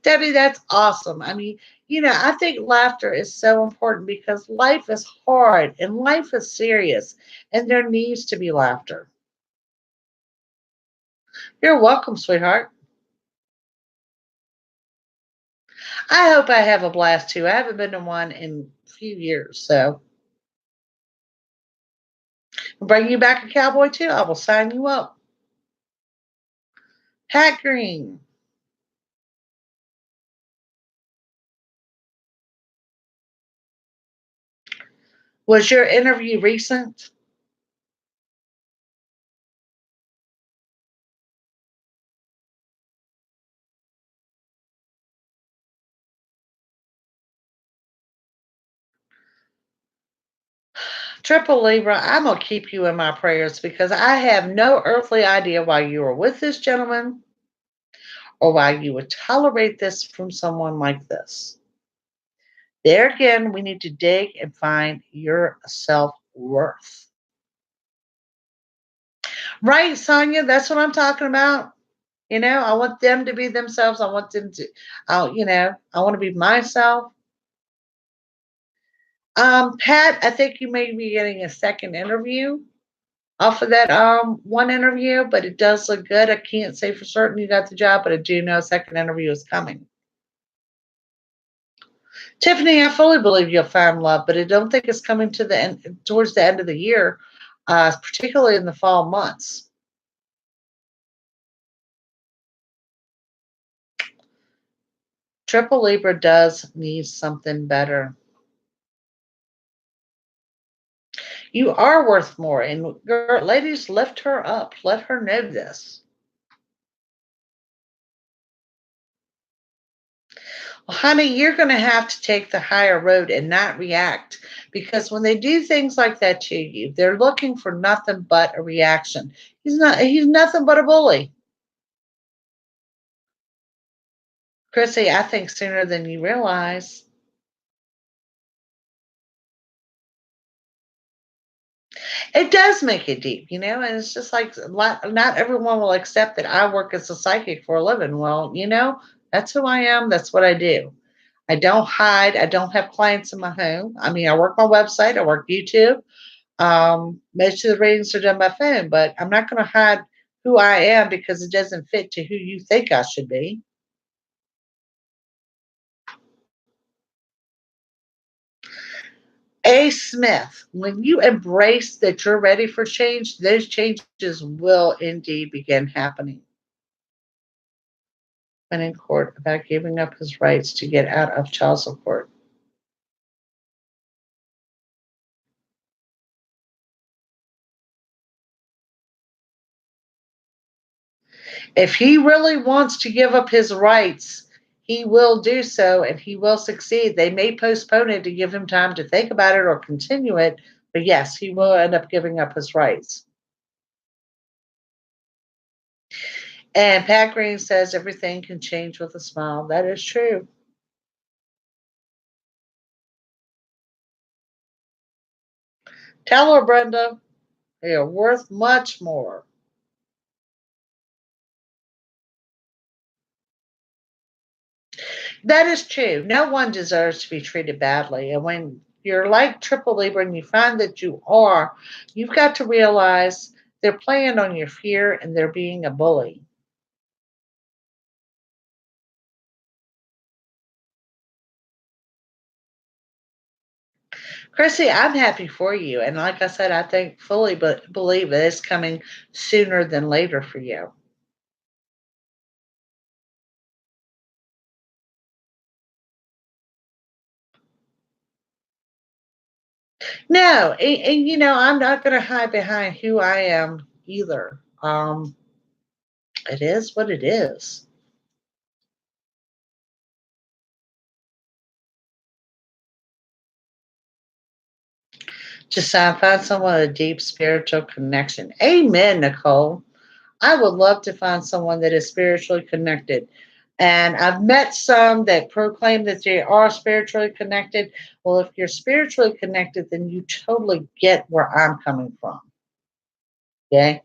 Debbie, that's awesome. I mean, I think laughter is so important because life is hard and life is serious, and there needs to be laughter. You're welcome, sweetheart. I hope I have a blast too. I haven't been to one in a few years, so I'll bring you back a cowboy too. I will sign you up. Hat Green. Was your interview recent? Triple Libra, I'm going to keep you in my prayers because I have no earthly idea why you are with this gentleman or why you would tolerate this from someone like this. There again, we need to dig and find your self worth. Right, Sonia? That's what I'm talking about. I want them to be themselves. I want them to, I want to be myself. Pat, I think you may be getting a second interview. off of that one interview, but it does look good. I can't say for certain you got the job, but I do know a second interview is coming. Tiffany, I fully believe you'll find love, but I don't think it's coming to the end towards the end of the year, particularly in the fall months. Triple Libra does need something better. You are worth more, and ladies, lift her up. Let her know this. Well, honey, you're going to have to take the higher road and not react, because when they do things like that to you, they're looking for nothing but a reaction. He's nothing but a bully. Chrissy, I think sooner than you realize. It does make it deep, and it's just like not everyone will accept that I work as a psychic for a living. Well, that's who I am. That's what I do. I don't hide. I don't have clients in my home. I mean, I work my website, I work YouTube. Most of the readings are done by phone, but I'm not going to hide who I am because it doesn't fit to who you think I should be. A. Smith, when you embrace that you're ready for change, those changes will indeed begin happening. When in court about giving up his rights to get out of child support. If he really wants to give up his rights, he will do so and he will succeed. They may postpone it to give him time to think about it or continue it, but yes, he will end up giving up his rights. And Pat Green says everything can change with a smile. That is true. Tell her, Brenda, they are worth much more. That is true. No one deserves to be treated badly. And when you're like Triple Libra and you find that you are, you've got to realize they're playing on your fear and they're being a bully. Chrissy, I'm happy for you. And like I said, I think fully believe it is coming sooner than later for you. No, and I'm not going to hide behind who I am either. It is what it is. Just find someone with a deep spiritual connection. Amen, Nicole. I would love to find someone that is spiritually connected. And I've met some that proclaim that they are spiritually connected. Well, if you're spiritually connected, then you totally get where I'm coming from. Okay.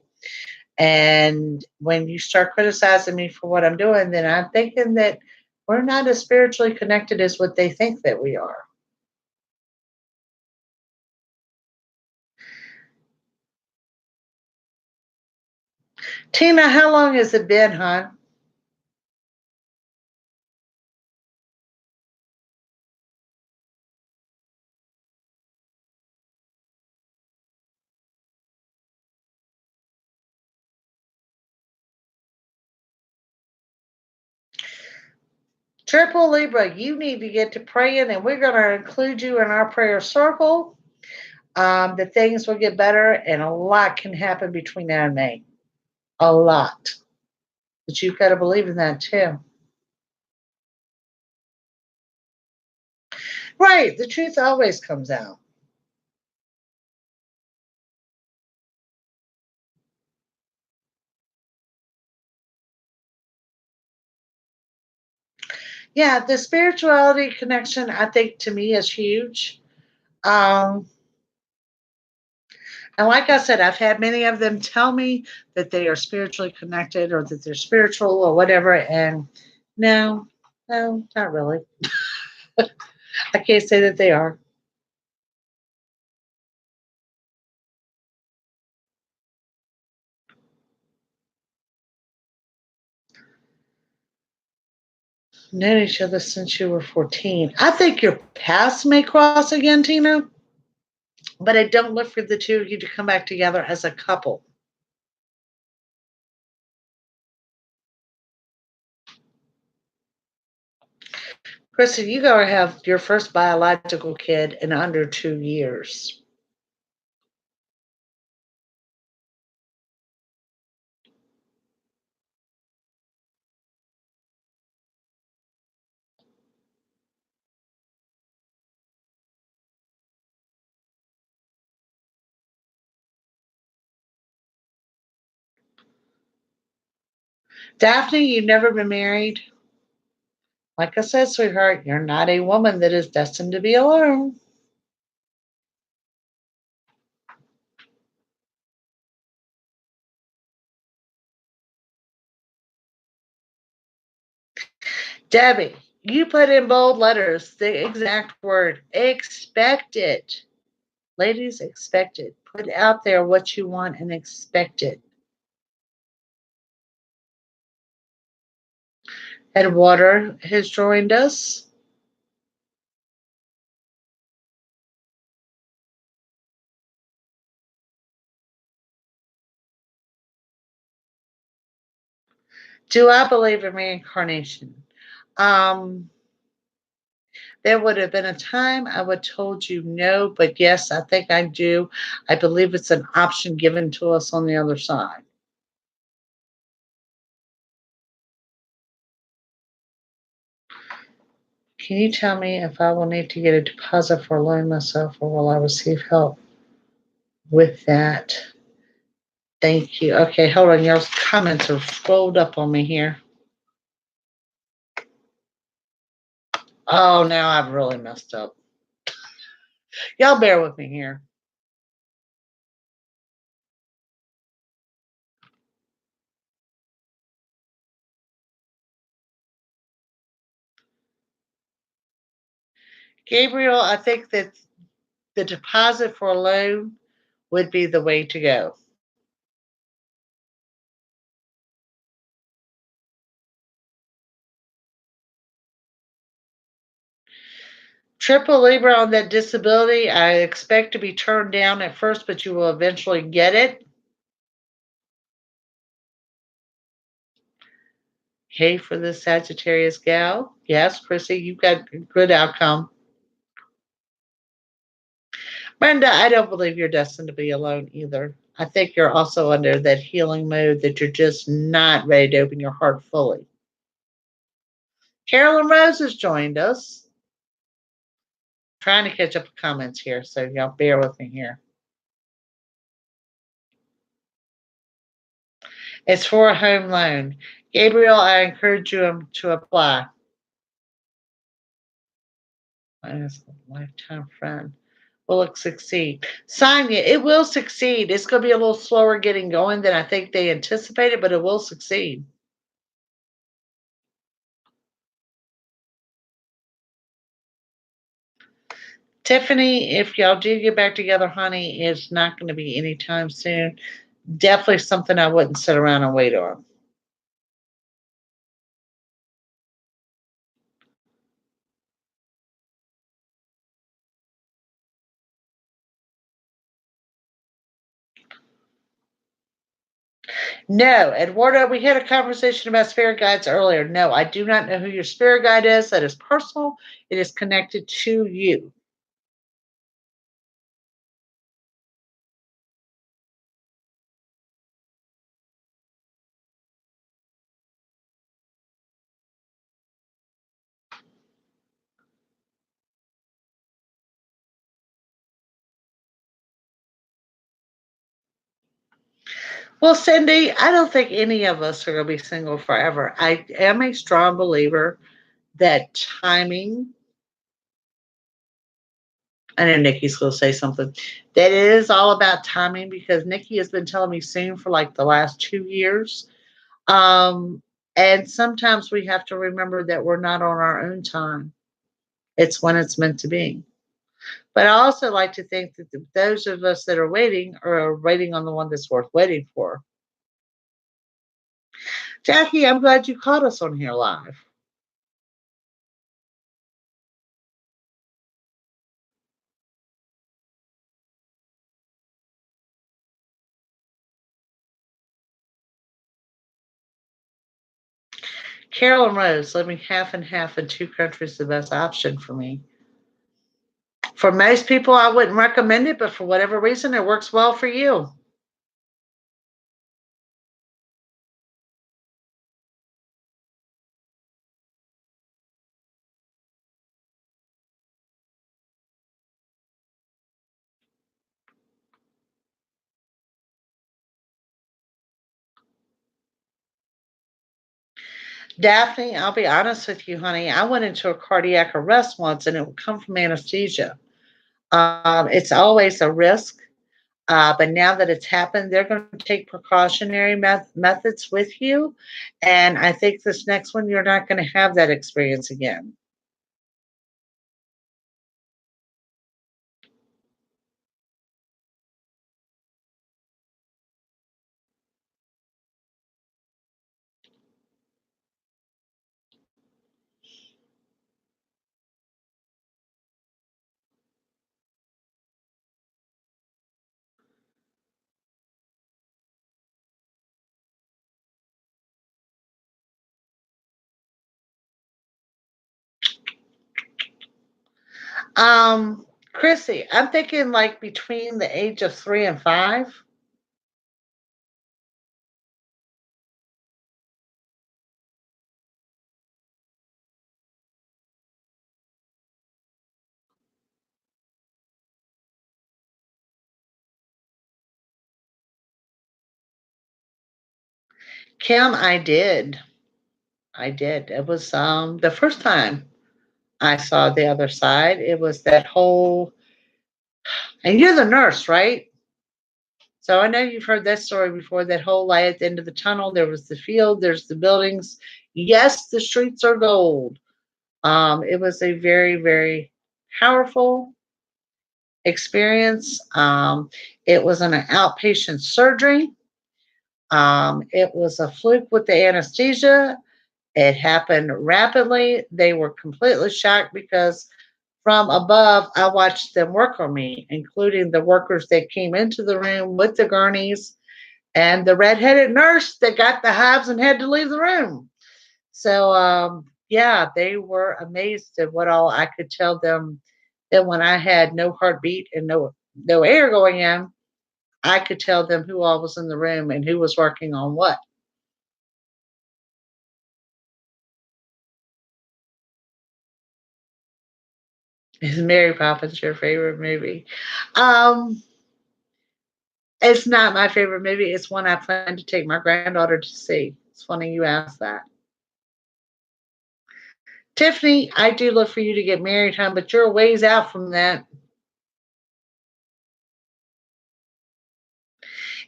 And when you start criticizing me for what I'm doing, then I'm thinking that we're not as spiritually connected as what they think that we are. Tina, how long has it been, hon? Triple Libra, you need to get to praying, and we're going to include you in our prayer circle. That things will get better, and a lot can happen between now and May. A lot. But you've got to believe in that too. Right. The truth always comes out. Yeah, the spirituality connection, I think, to me is huge. Um, and like I said, I've had many of them tell me that they are spiritually connected or that they're spiritual or whatever. And no, no, not really. I can't say that they are. Known each other since you were 14. I think your paths may cross again, Tina, but I don't look for the two of you to come back together as a couple. Kristen, you gotta have your first biological kid in under 2 years. Daphne, you've never been married. Like I said, sweetheart, you're not a woman that is destined to be alone. Debbie, you put in bold letters the exact word expect it. Ladies, expect it. Put out there what you want and expect it. And water has joined us. Do I believe in reincarnation? Um, there would have been a time I would have told you no, but yes, I think I do. I believe it's an option given to us on the other side. Can you tell me if I will need to get a deposit for a loan myself or will I receive help with that? Thank you. Okay, hold on. Your comments are scrolled up on me here. Oh, now I've really messed up. Y'all bear with me here. Gabriel, I think that the deposit for a loan would be the way to go. Triple Libra on that disability, I expect to be turned down at first, but you will eventually get it. Hey, for the Sagittarius gal. Yes, Chrissy, you've got a good outcome. Brenda, I don't believe you're destined to be alone either. I think you're also under that healing mode that you're just not ready to open your heart fully. Carolyn Rose has joined us. Trying to catch up with comments here, so y'all bear with me here. It's for a home loan. Gabriel, I encourage you to apply. As a lifetime friend. Will it succeed? Sonia, it will succeed. It's going to be a little slower getting going than I think they anticipated, but it will succeed. Tiffany, if y'all do get back together, honey, it's not going to be anytime soon. Definitely something I wouldn't sit around and wait on. No, Eduardo, we had a conversation about spirit guides earlier. No, I do not know who your spirit guide is. That is personal. It is connected to you. Well, Cindy, I don't think any of us are going to be single forever. I am a strong believer that timing, I know Nikki's going to say something, that it is all about timing because Nikki has been telling me soon for like the last 2 years. Um, and sometimes we have to remember that we're not on our own time. It's when it's meant to be. But I also like to think that those of us that are waiting on the one that's worth waiting for. Jackie, I'm glad you caught us on here live. Carol and Rose, living half and half in two countries is the best option for me. For most people, I wouldn't recommend it, but for whatever reason, it works well for you. Daphne, I'll be honest with you, honey. I went into a cardiac arrest once and it would come from anesthesia. It's always a risk, but now that it's happened, they're going to take precautionary methods with you. And I think this next one, you're not going to have that experience again. Chrissy, I'm thinking like between the age of 3 and 5. Kim, I did. I did. It was the first time I saw the other side. It was that whole, and you're the nurse, right? So I know you've heard that story before. That whole light at the end of the tunnel. There was the field. There's the buildings. Yes, the streets are gold. It was a very, very powerful experience. It was an outpatient surgery. It was a fluke with the anesthesia. It happened rapidly. They were completely shocked because from above, I watched them work on me, including the workers that came into the room with the gurneys and the redheaded nurse that got the hives and had to leave the room. So, yeah, they were amazed at what all I could tell them. That when I had no heartbeat and no air going in, I could tell them who all was in the room and who was working on what. Is Mary Poppins your favorite movie? Um, it's not my favorite movie. It's one I plan to take my granddaughter to see. It's funny you asked that. Tiffany, I do look for you to get married, hon, but you're a ways out from that.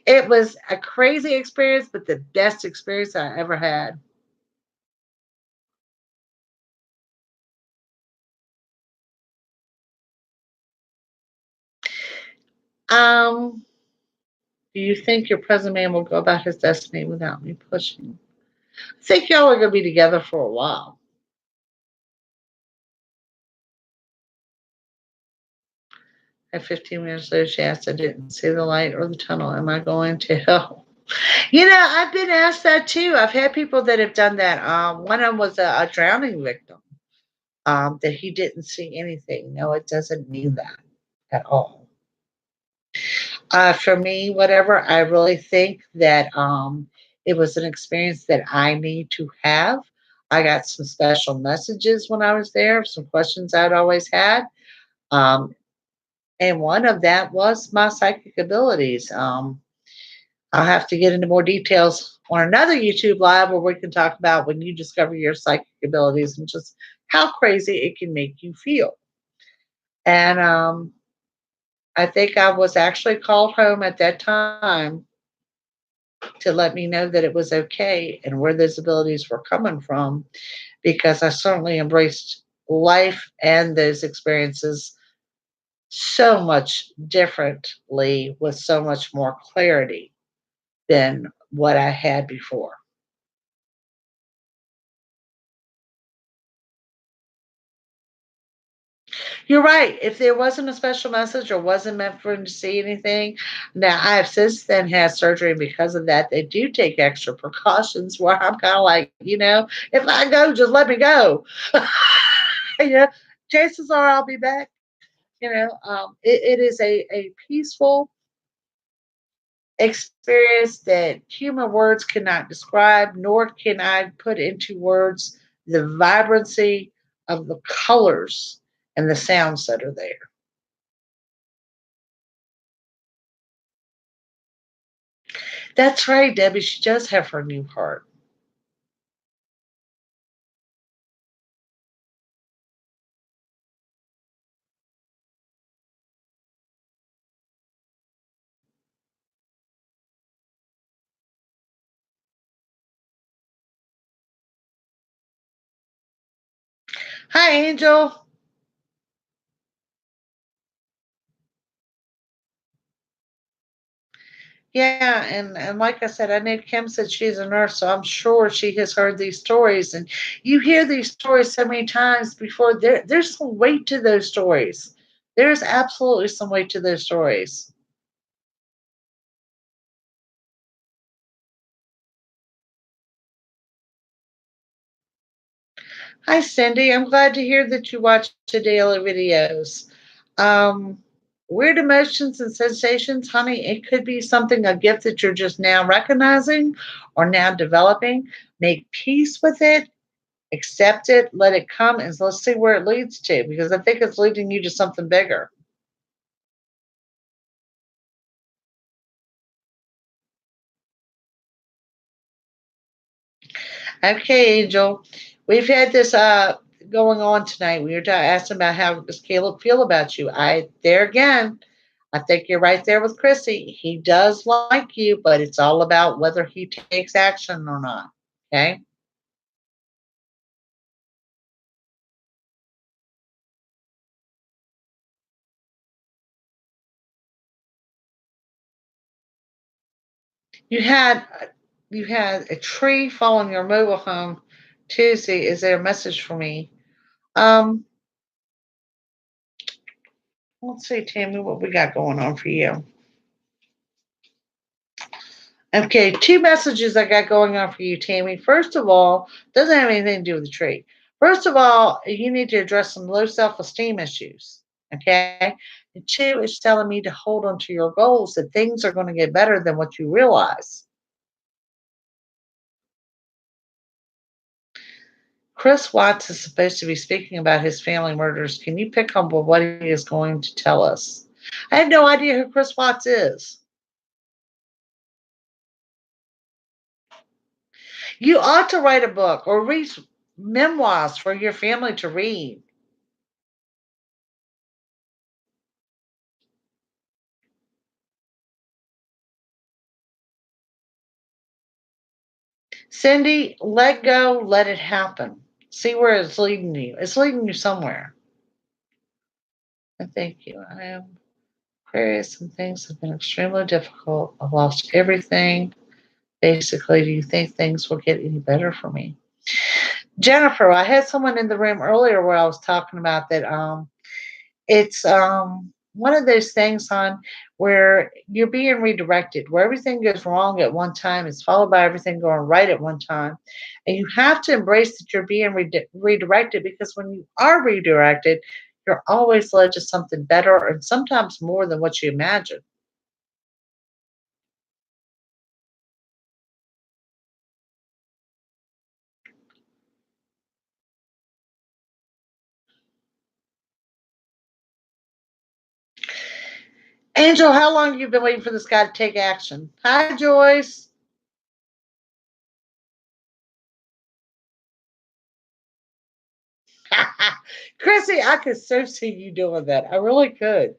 It was a crazy experience, but the best experience I ever had. Um, do you think your present man will go about his destiny without me pushing? I think y'all are going to be together for a while. At 15 minutes later, she asked, I didn't see the light or the tunnel. Am I going to hell? I've been asked that too. I've had people that have done that. One of them was a drowning victim, that he didn't see anything. No, it doesn't mean that at all. For me, whatever, I really think that it was an experience that I need to have. I got some special messages when I was there, some questions I'd always had. Um, and one of that was my psychic abilities. I'll have to get into more details on another YouTube live where we can talk about when you discover your psychic abilities and just how crazy it can make you feel. And I think I was actually called home at that time to let me know that it was okay and where those abilities were coming from, because I certainly embraced life and those experiences so much differently with so much more clarity than what I had before. You're right. If there wasn't a special message or wasn't meant for him to see anything, now I have since then had surgery, and because of that, they do take extra precautions. Where I'm kind of like, if I go, just let me go. Yeah, chances are I'll be back. It is a peaceful experience that human words cannot describe, nor can I put into words the vibrancy of the colors and the sounds that are there. That's right, Debbie. She does have her new heart. Hi, Angel. Yeah, and like I said, I know Kim said she's a nurse, so I'm sure she has heard these stories. And you hear these stories so many times before. There's some weight to those stories. There's absolutely some weight to those stories. Hi, Cindy. I'm glad to hear that you watch the daily videos. Um, Weird emotions and sensations, honey, it could be something, a gift that you're just now recognizing or now developing. Make peace with it, accept it, let it come, and let's see where it leads to, because I think it's leading you to something bigger. Okay, Angel. We've had this going on tonight. We were asking about how does Caleb feel about you. I there again. I think you're right there with Chrissy. He does like you, but it's all about whether he takes action or not. Okay. You had you had a tree fall on your mobile home Tuesday. Is there a message for me? Um, let's see, Tammy, what we got going on for you. Okay, two messages I got going on for you, Tammy. First of all, doesn't have anything to do with the tree. First of all, you need to address some low self-esteem issues. Okay. And two is telling me to hold on to your goals, that things are going to get better than what you realize. Chris Watts is supposed to be speaking about his family murders. Can you pick up on what he is going to tell us? I have no idea who Chris Watts is. You ought to write a book or read memoirs for your family to read. Cindy, let go, let it happen. See where it's leading you. It's leading you somewhere. And thank you. I am curious and things have been extremely difficult. I've lost everything. Basically, do you think things will get any better for me? Jennifer, I had someone in the room earlier where I was talking about that it's one of those things on where you're being redirected, where everything goes wrong at one time is followed by everything going right at one time. And you have to embrace that you're being redirected, because when you are redirected, you're always led to something better and sometimes more than what you imagine. Angel, how long have you been waiting for this guy to take action? Hi, Joyce. Chrissy, I could so see you doing that. I really could.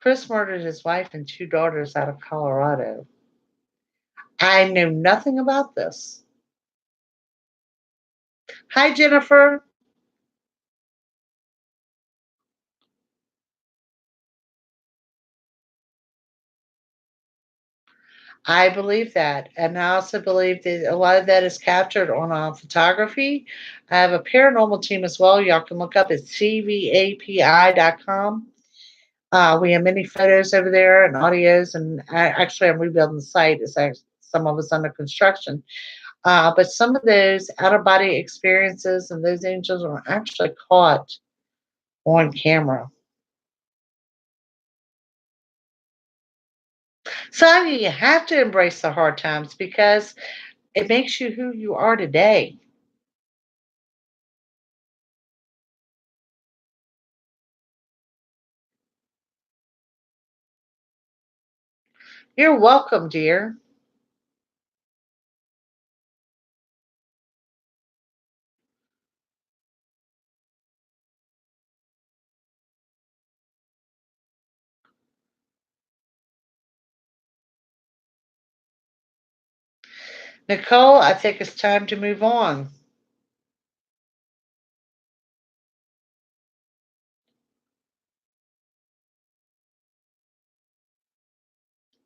Chris murdered his wife and two daughters out of Colorado. I knew nothing about this. Hi, Jennifer. I believe that. And I also believe that a lot of that is captured on photography. I have a paranormal team as well. Y'all can look up at cvapi.com. We have many photos over there and audios, and actually, I'm rebuilding the site. It's actually, some of it's under construction. But some of those out of body experiences and those angels are actually caught on camera. So you have to embrace the hard times because it makes you who you are today. You're welcome, dear. Nicole, I think it's time to move on.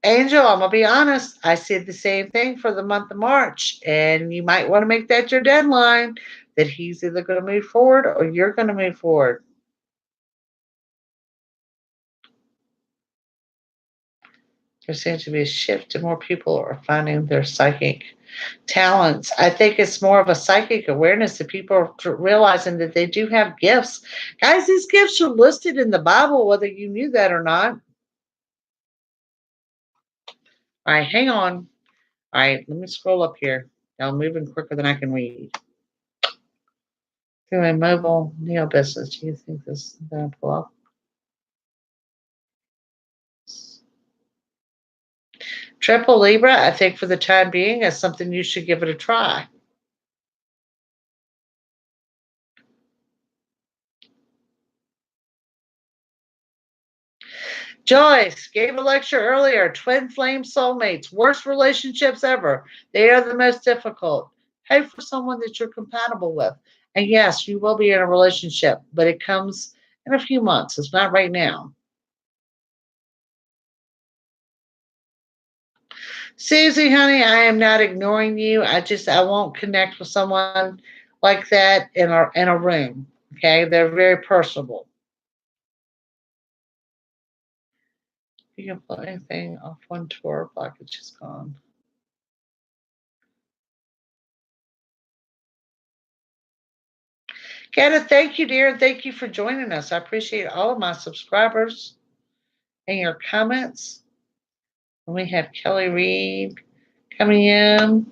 Angel, I'm gonna be honest. I said the same thing for the month of March, and you might want to make that your deadline. That he's either going to move forward or you're going to move forward. There seems to be a shift, and more people are finding their psychic talents. I think it's more of a psychic awareness that people are realizing that they do have gifts. Guys, these gifts are listed in the Bible, whether you knew that or not. All right, hang on. All right, let me scroll up here. I'm moving quicker than I can read. Through a mobile neo business, do you think this is going to pull up? Triple Libra, I think for the time being, is something you should give it a try. Joyce gave a lecture earlier. Twin flame soulmates, worst relationships ever. They are the most difficult. Pay for someone that you're compatible with. And yes, you will be in a relationship, but it comes in a few months. It's not right now. Susie, honey, I am not ignoring you. I won't connect with someone like that in a room. Okay, they're very personable. You can pull anything off one tour, blockage is gone. Kenneth, thank you, dear, and thank you for joining us. I appreciate all of my subscribers and your comments. And we have Kelly Reed coming in.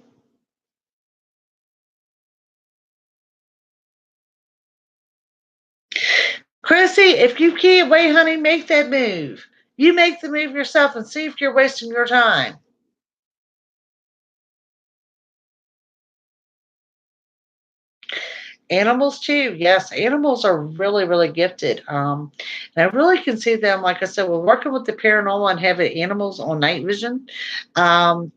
Chrissy, if you can't wait, honey, make that move. You make the move yourself and see if you're wasting your time. Animals too, yes. Animals are really, really gifted. And I really can see them. Like I said, we're working with the paranormal and having animals on night vision. Um,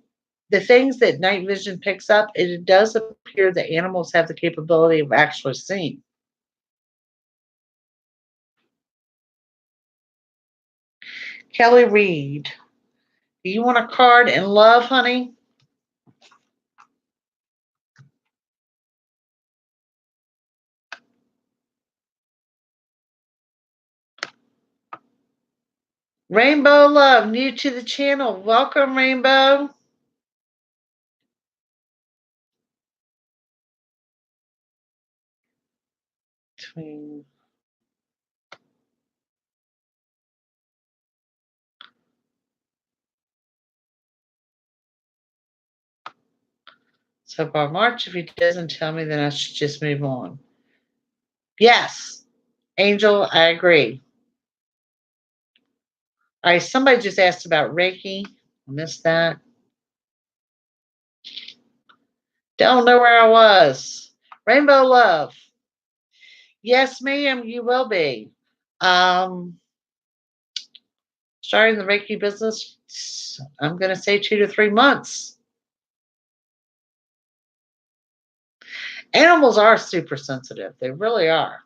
the things that night vision picks up, it does appear that animals have the capability of actually seeing. Kelly Reed, do you want a card in love, honey? Rainbow Love, new to the channel. Welcome, Rainbow. Between so by March, if he doesn't tell me, then I should just move on. Yes, Angel, I agree. All right, somebody just asked about Reiki. I missed that. Don't know where I was. Rainbow Love. Yes, ma'am, you will be. Um, Starting the Reiki business, I'm going to say 2 to 3 months. Animals are super sensitive. They really are.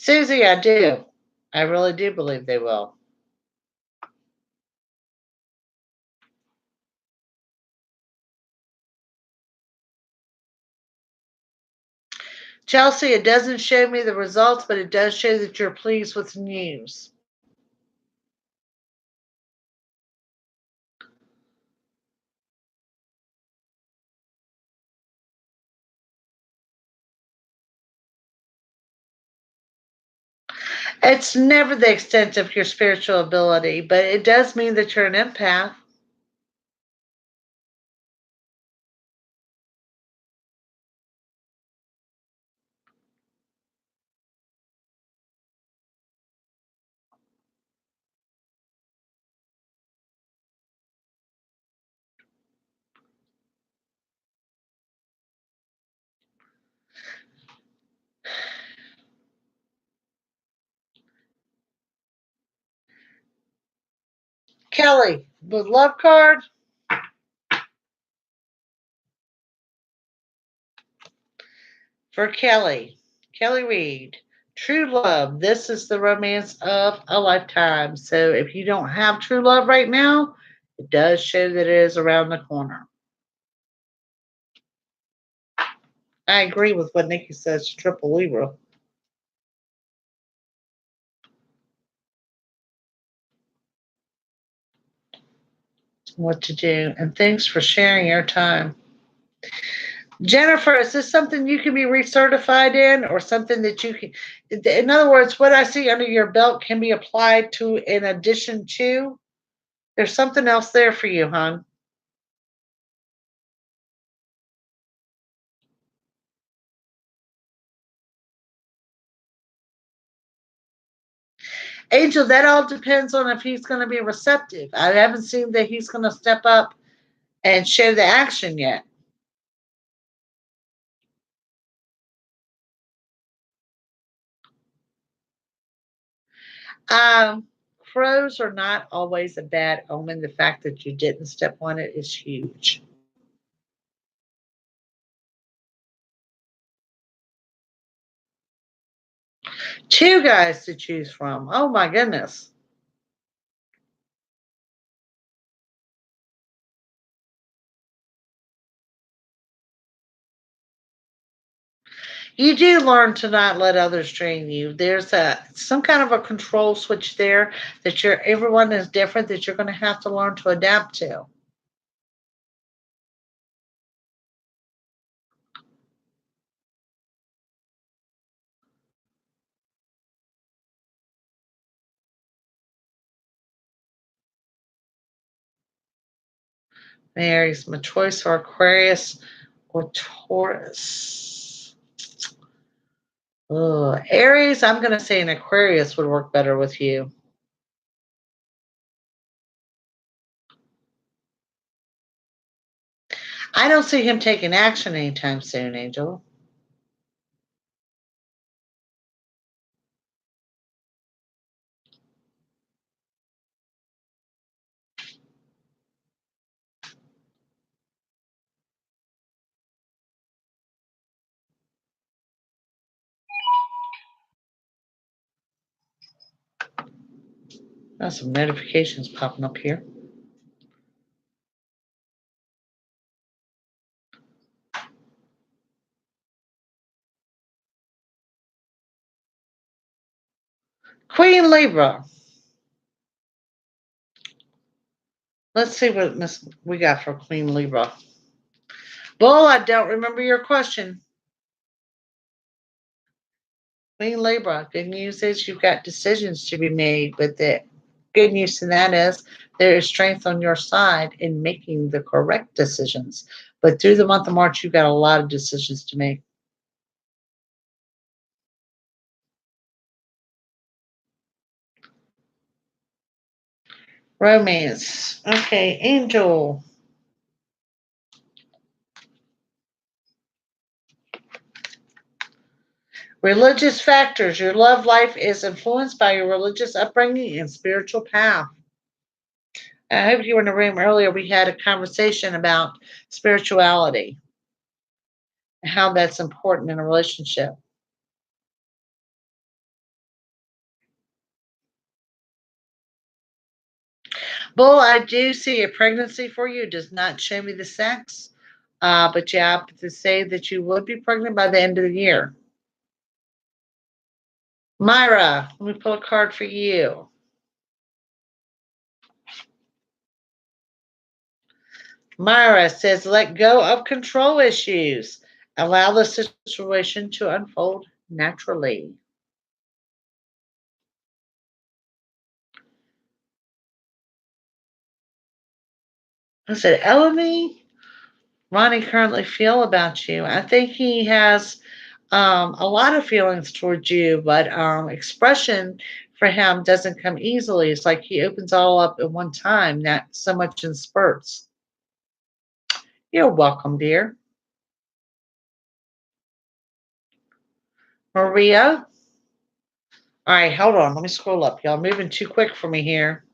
Susie, I do. I really do believe they will. Chelsea, it doesn't show me the results, but it does show that you're pleased with the news. It's never the extent of your spiritual ability, but it does mean that you're an empath. Kelly, the love card for Kelly. Kelly Reed. True love. This is the romance of a lifetime. So if you don't have true love right now, it does show that it is around the corner. I agree with what Nikki says, triple Libra. What to do. And thanks for sharing your time. Jennifer, is this something you can be recertified in or something that you can, in other words, what I see under your belt can be applied to in addition to? There's something else there for you, hon. Angel, that all depends on if he's going to be receptive. I haven't seen that he's going to step up and show the action yet. Crows are not always a bad omen. The fact that you didn't step on it is huge. Two guys to choose from. Oh my goodness. You do learn to not let others drain you. There's some kind of a control switch there that everyone is different that you're going to have to learn to adapt to. Aries, my choice for Aquarius or Taurus. Aries, I'm going to say an Aquarius would work better with you. I don't see him taking action anytime soon, Angel. Got some notifications popping up here. Queen Libra. Let's see what we got for Queen Libra. Bull, I don't remember your question. Queen Libra, good news is you've got decisions to be made, but the good news to that is there is strength on your side in making the correct decisions. But through the month of March, you've got a lot of decisions to make. Romance. Okay, Angel. Religious factors. Your love life is influenced by your religious upbringing and spiritual path. I hope you were in the room earlier. We had a conversation about spirituality and how that's important in a relationship. Bull, I do see a pregnancy for you. It does not show me the sex. But yeah, to say that you would be pregnant by the end of the year. Myra, let me pull a card for you. Myra says, let go of control issues. Allow the situation to unfold naturally. I said, Eleni, Ronnie currently feel about you? I think he has a lot of feelings towards you, but expression for him doesn't come easily. It's like he opens all up at one time, not so much in spurts. You're welcome, dear. Maria. All right, hold on. Let me scroll up. Y'all moving too quick for me here.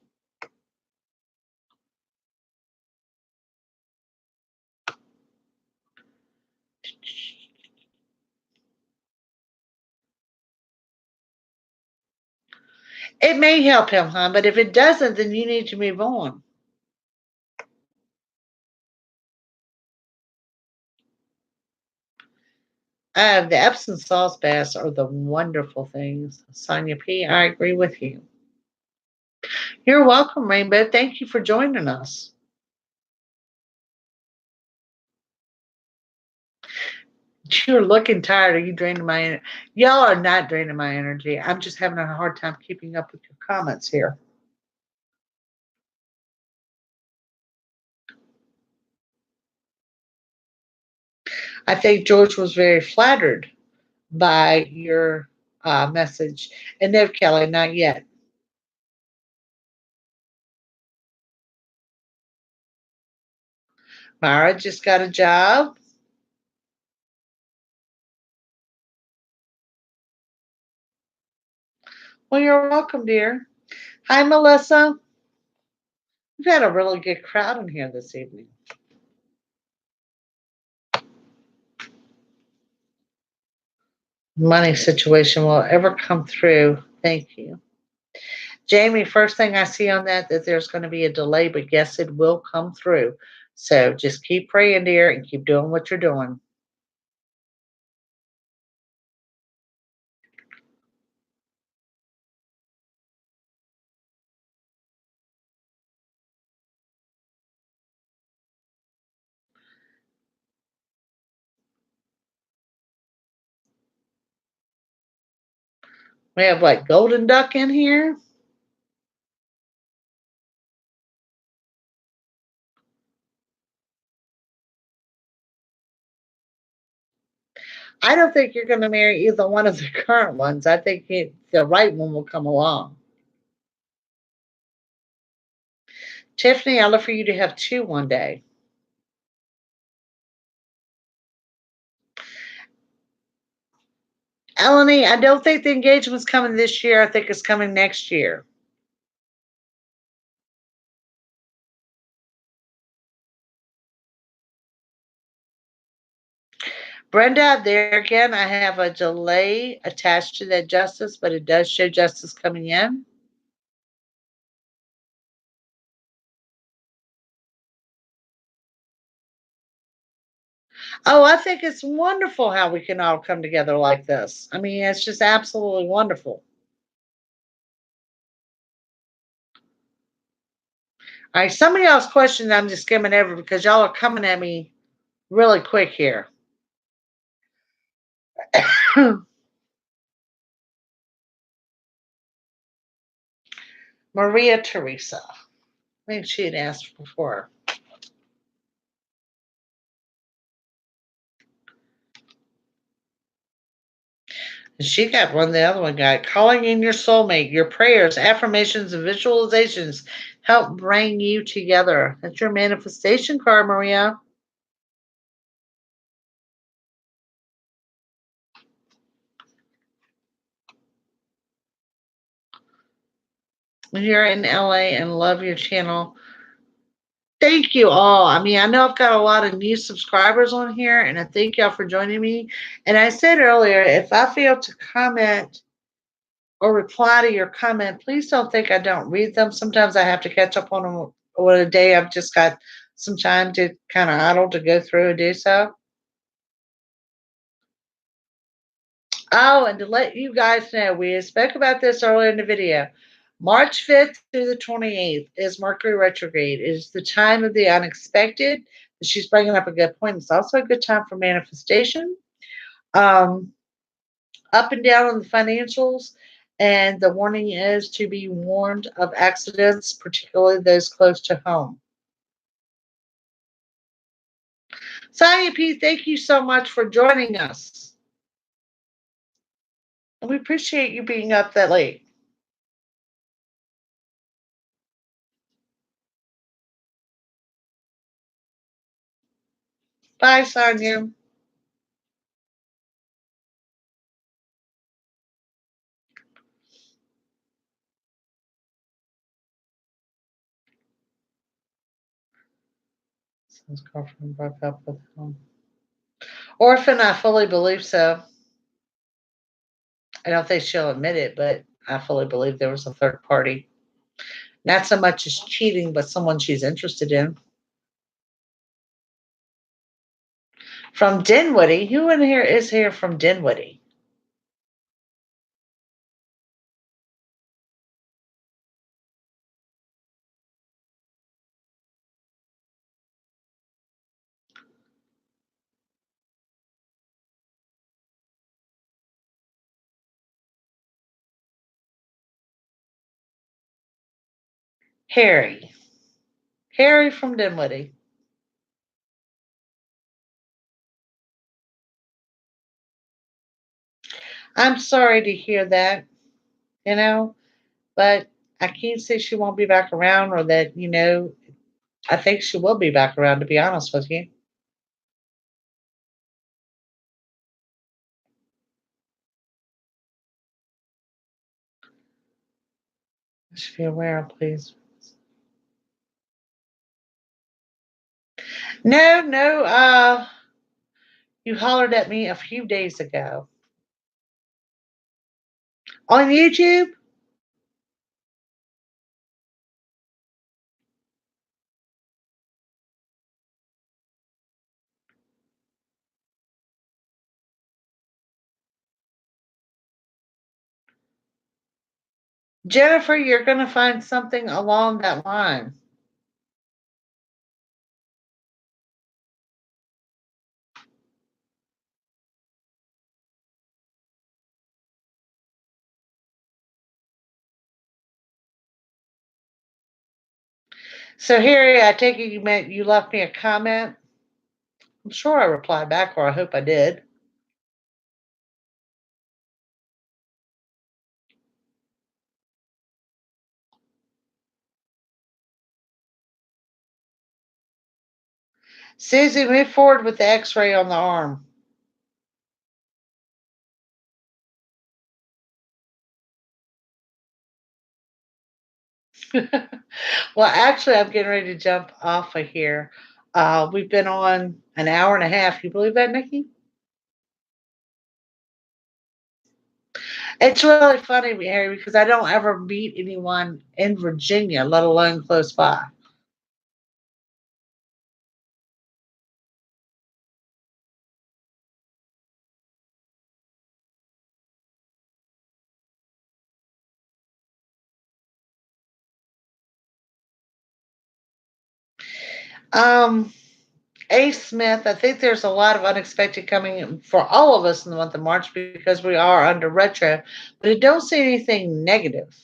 It may help him, huh? But if it doesn't, then you need to move on. The Epsom salt baths are the wonderful things. Sonia P., I agree with you. You're welcome, Rainbow. Thank you for joining us. You're looking tired. Are you draining my energy? Y'all are not draining my energy. I'm just having a hard time keeping up with your comments here. I think George was very flattered by your message. And no, Kelly, not yet. Mara just got a job. Well, you're welcome, dear. Hi, Melissa. We've had a really good crowd in here this evening. Money situation will ever come through. Thank you. Jamie, first thing I see on that there's going to be a delay, but yes, it will come through. So just keep praying, dear, and keep doing what you're doing. We have like Golden Duck in here. I don't think you're going to marry either one of the current ones. I think the right one will come along. Tiffany, I'd love for you to have two one day. Eleni, I don't think the engagement's coming this year. I think it's coming next year. Brenda, there again, I have a delay attached to that justice, but it does show justice coming in. Oh, I think it's wonderful how we can all come together like this. I mean, it's just absolutely wonderful. All right, some of y'all's questions I'm just skimming over because y'all are coming at me really quick here. Maria Teresa. I think she had asked before. And she got one, the other one got calling in your soulmate. Your prayers, affirmations, and visualizations help bring you together. That's your manifestation card, Maria. You're in LA and love your channel. Thank you all. I mean, I know I've got a lot of new subscribers on here, and I thank y'all for joining me. And I said earlier, if I fail to comment or reply to your comment, please don't think I don't read them. Sometimes I have to catch up on them on a day I've just got some time to kind of idle to go through and do so. Oh, and to let you guys know, we spoke about this earlier in the video. March 5th through the 28th is Mercury retrograde. It is the time of the unexpected. She's bringing up a good point. It's also a good time for manifestation. Um, Up and down on the financials. And the warning is to be warned of accidents, particularly those close to home. Sonia P, thank you so much for joining us. And we appreciate you being up that late. Bye, Sonia. His girlfriend broke up with him. Orphan, I fully believe so. I don't think she'll admit it, but I fully believe there was a third party. Not so much as cheating, but someone she's interested in. From Dinwiddie. Who in here is here from Dinwiddie? Harry. Harry from Dinwiddie. I'm sorry to hear that, you know, but I can't say she won't be back around or that, I think she will be back around, to be honest with you. Just be aware, please. No, no, you hollered at me a few days ago. On YouTube? Jennifer, you're going to find something along that line. So, Harry, I take it you meant you left me a comment. I'm sure I replied back, or I hope I did. Susie, move forward with the x ray on the arm. Well, actually, I'm getting ready to jump off of here. We've been on an hour and a half. You believe that, Nikki? It's really funny, Harry, because I don't ever meet anyone in Virginia, let alone close by. Um, A. Smith, I think there's a lot of unexpected coming for all of us in the month of March because we are under retro, but I don't see anything negative.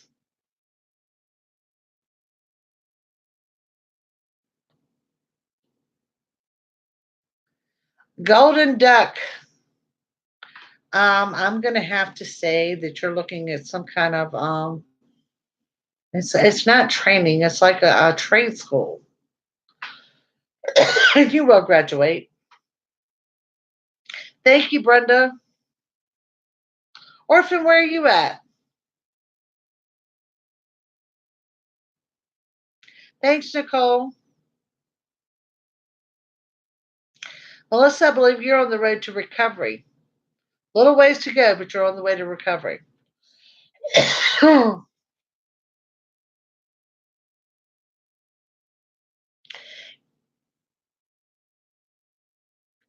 Golden Duck. I'm gonna have to say that you're looking at some kind of it's not training, it's like a trade school. You will graduate. Thank you, Brenda. Orphan, where are you at? Thanks, Nicole. Melissa, I believe you're on the road to recovery. Little ways to go, but you're on the way to recovery.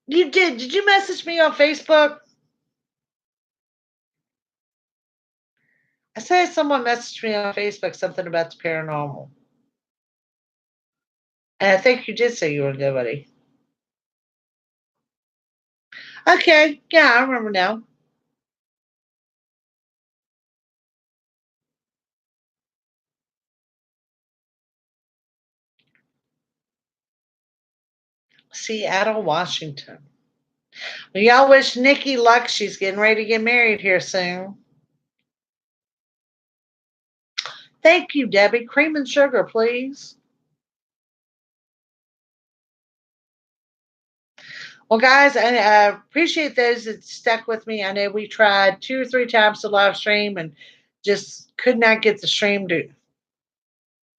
You did. Did you message me on Facebook? I said someone messaged me on Facebook something about the paranormal. And I think you did say you were nobody. Okay. Yeah, I remember now. Seattle, Washington. Well, y'all wish Nikki luck. She's getting ready to get married here soon. Thank you, Debbie. Cream and sugar, please. Well, guys, I appreciate those that stuck with me. I know we tried 2 or 3 times to live stream and just could not get the stream to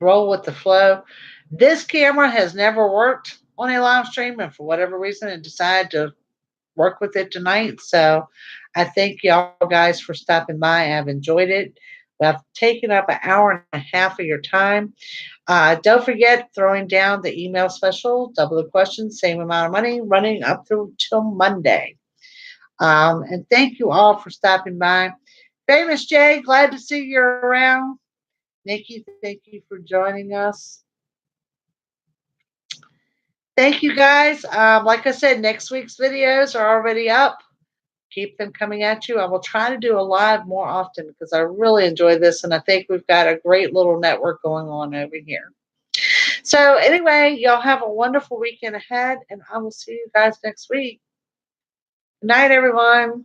roll with the flow. This camera has never worked on a live stream, and for whatever reason, I decided to work with it tonight. So I thank y'all guys for stopping by. I've enjoyed it. I've taken up an hour and a half of your time. Don't forget throwing down the email special, double the questions, same amount of money, running up through till Monday. And thank you all for stopping by. Famous Jay, glad to see you're around. Nikki, thank you for joining us. Thank you guys. Like I said, next week's videos are already up. Keep them coming at you. I will try to do a live more often because I really enjoy this, and I think we've got a great little network going on over here. So, anyway, y'all have a wonderful weekend ahead, and I will see you guys next week. Good night, everyone.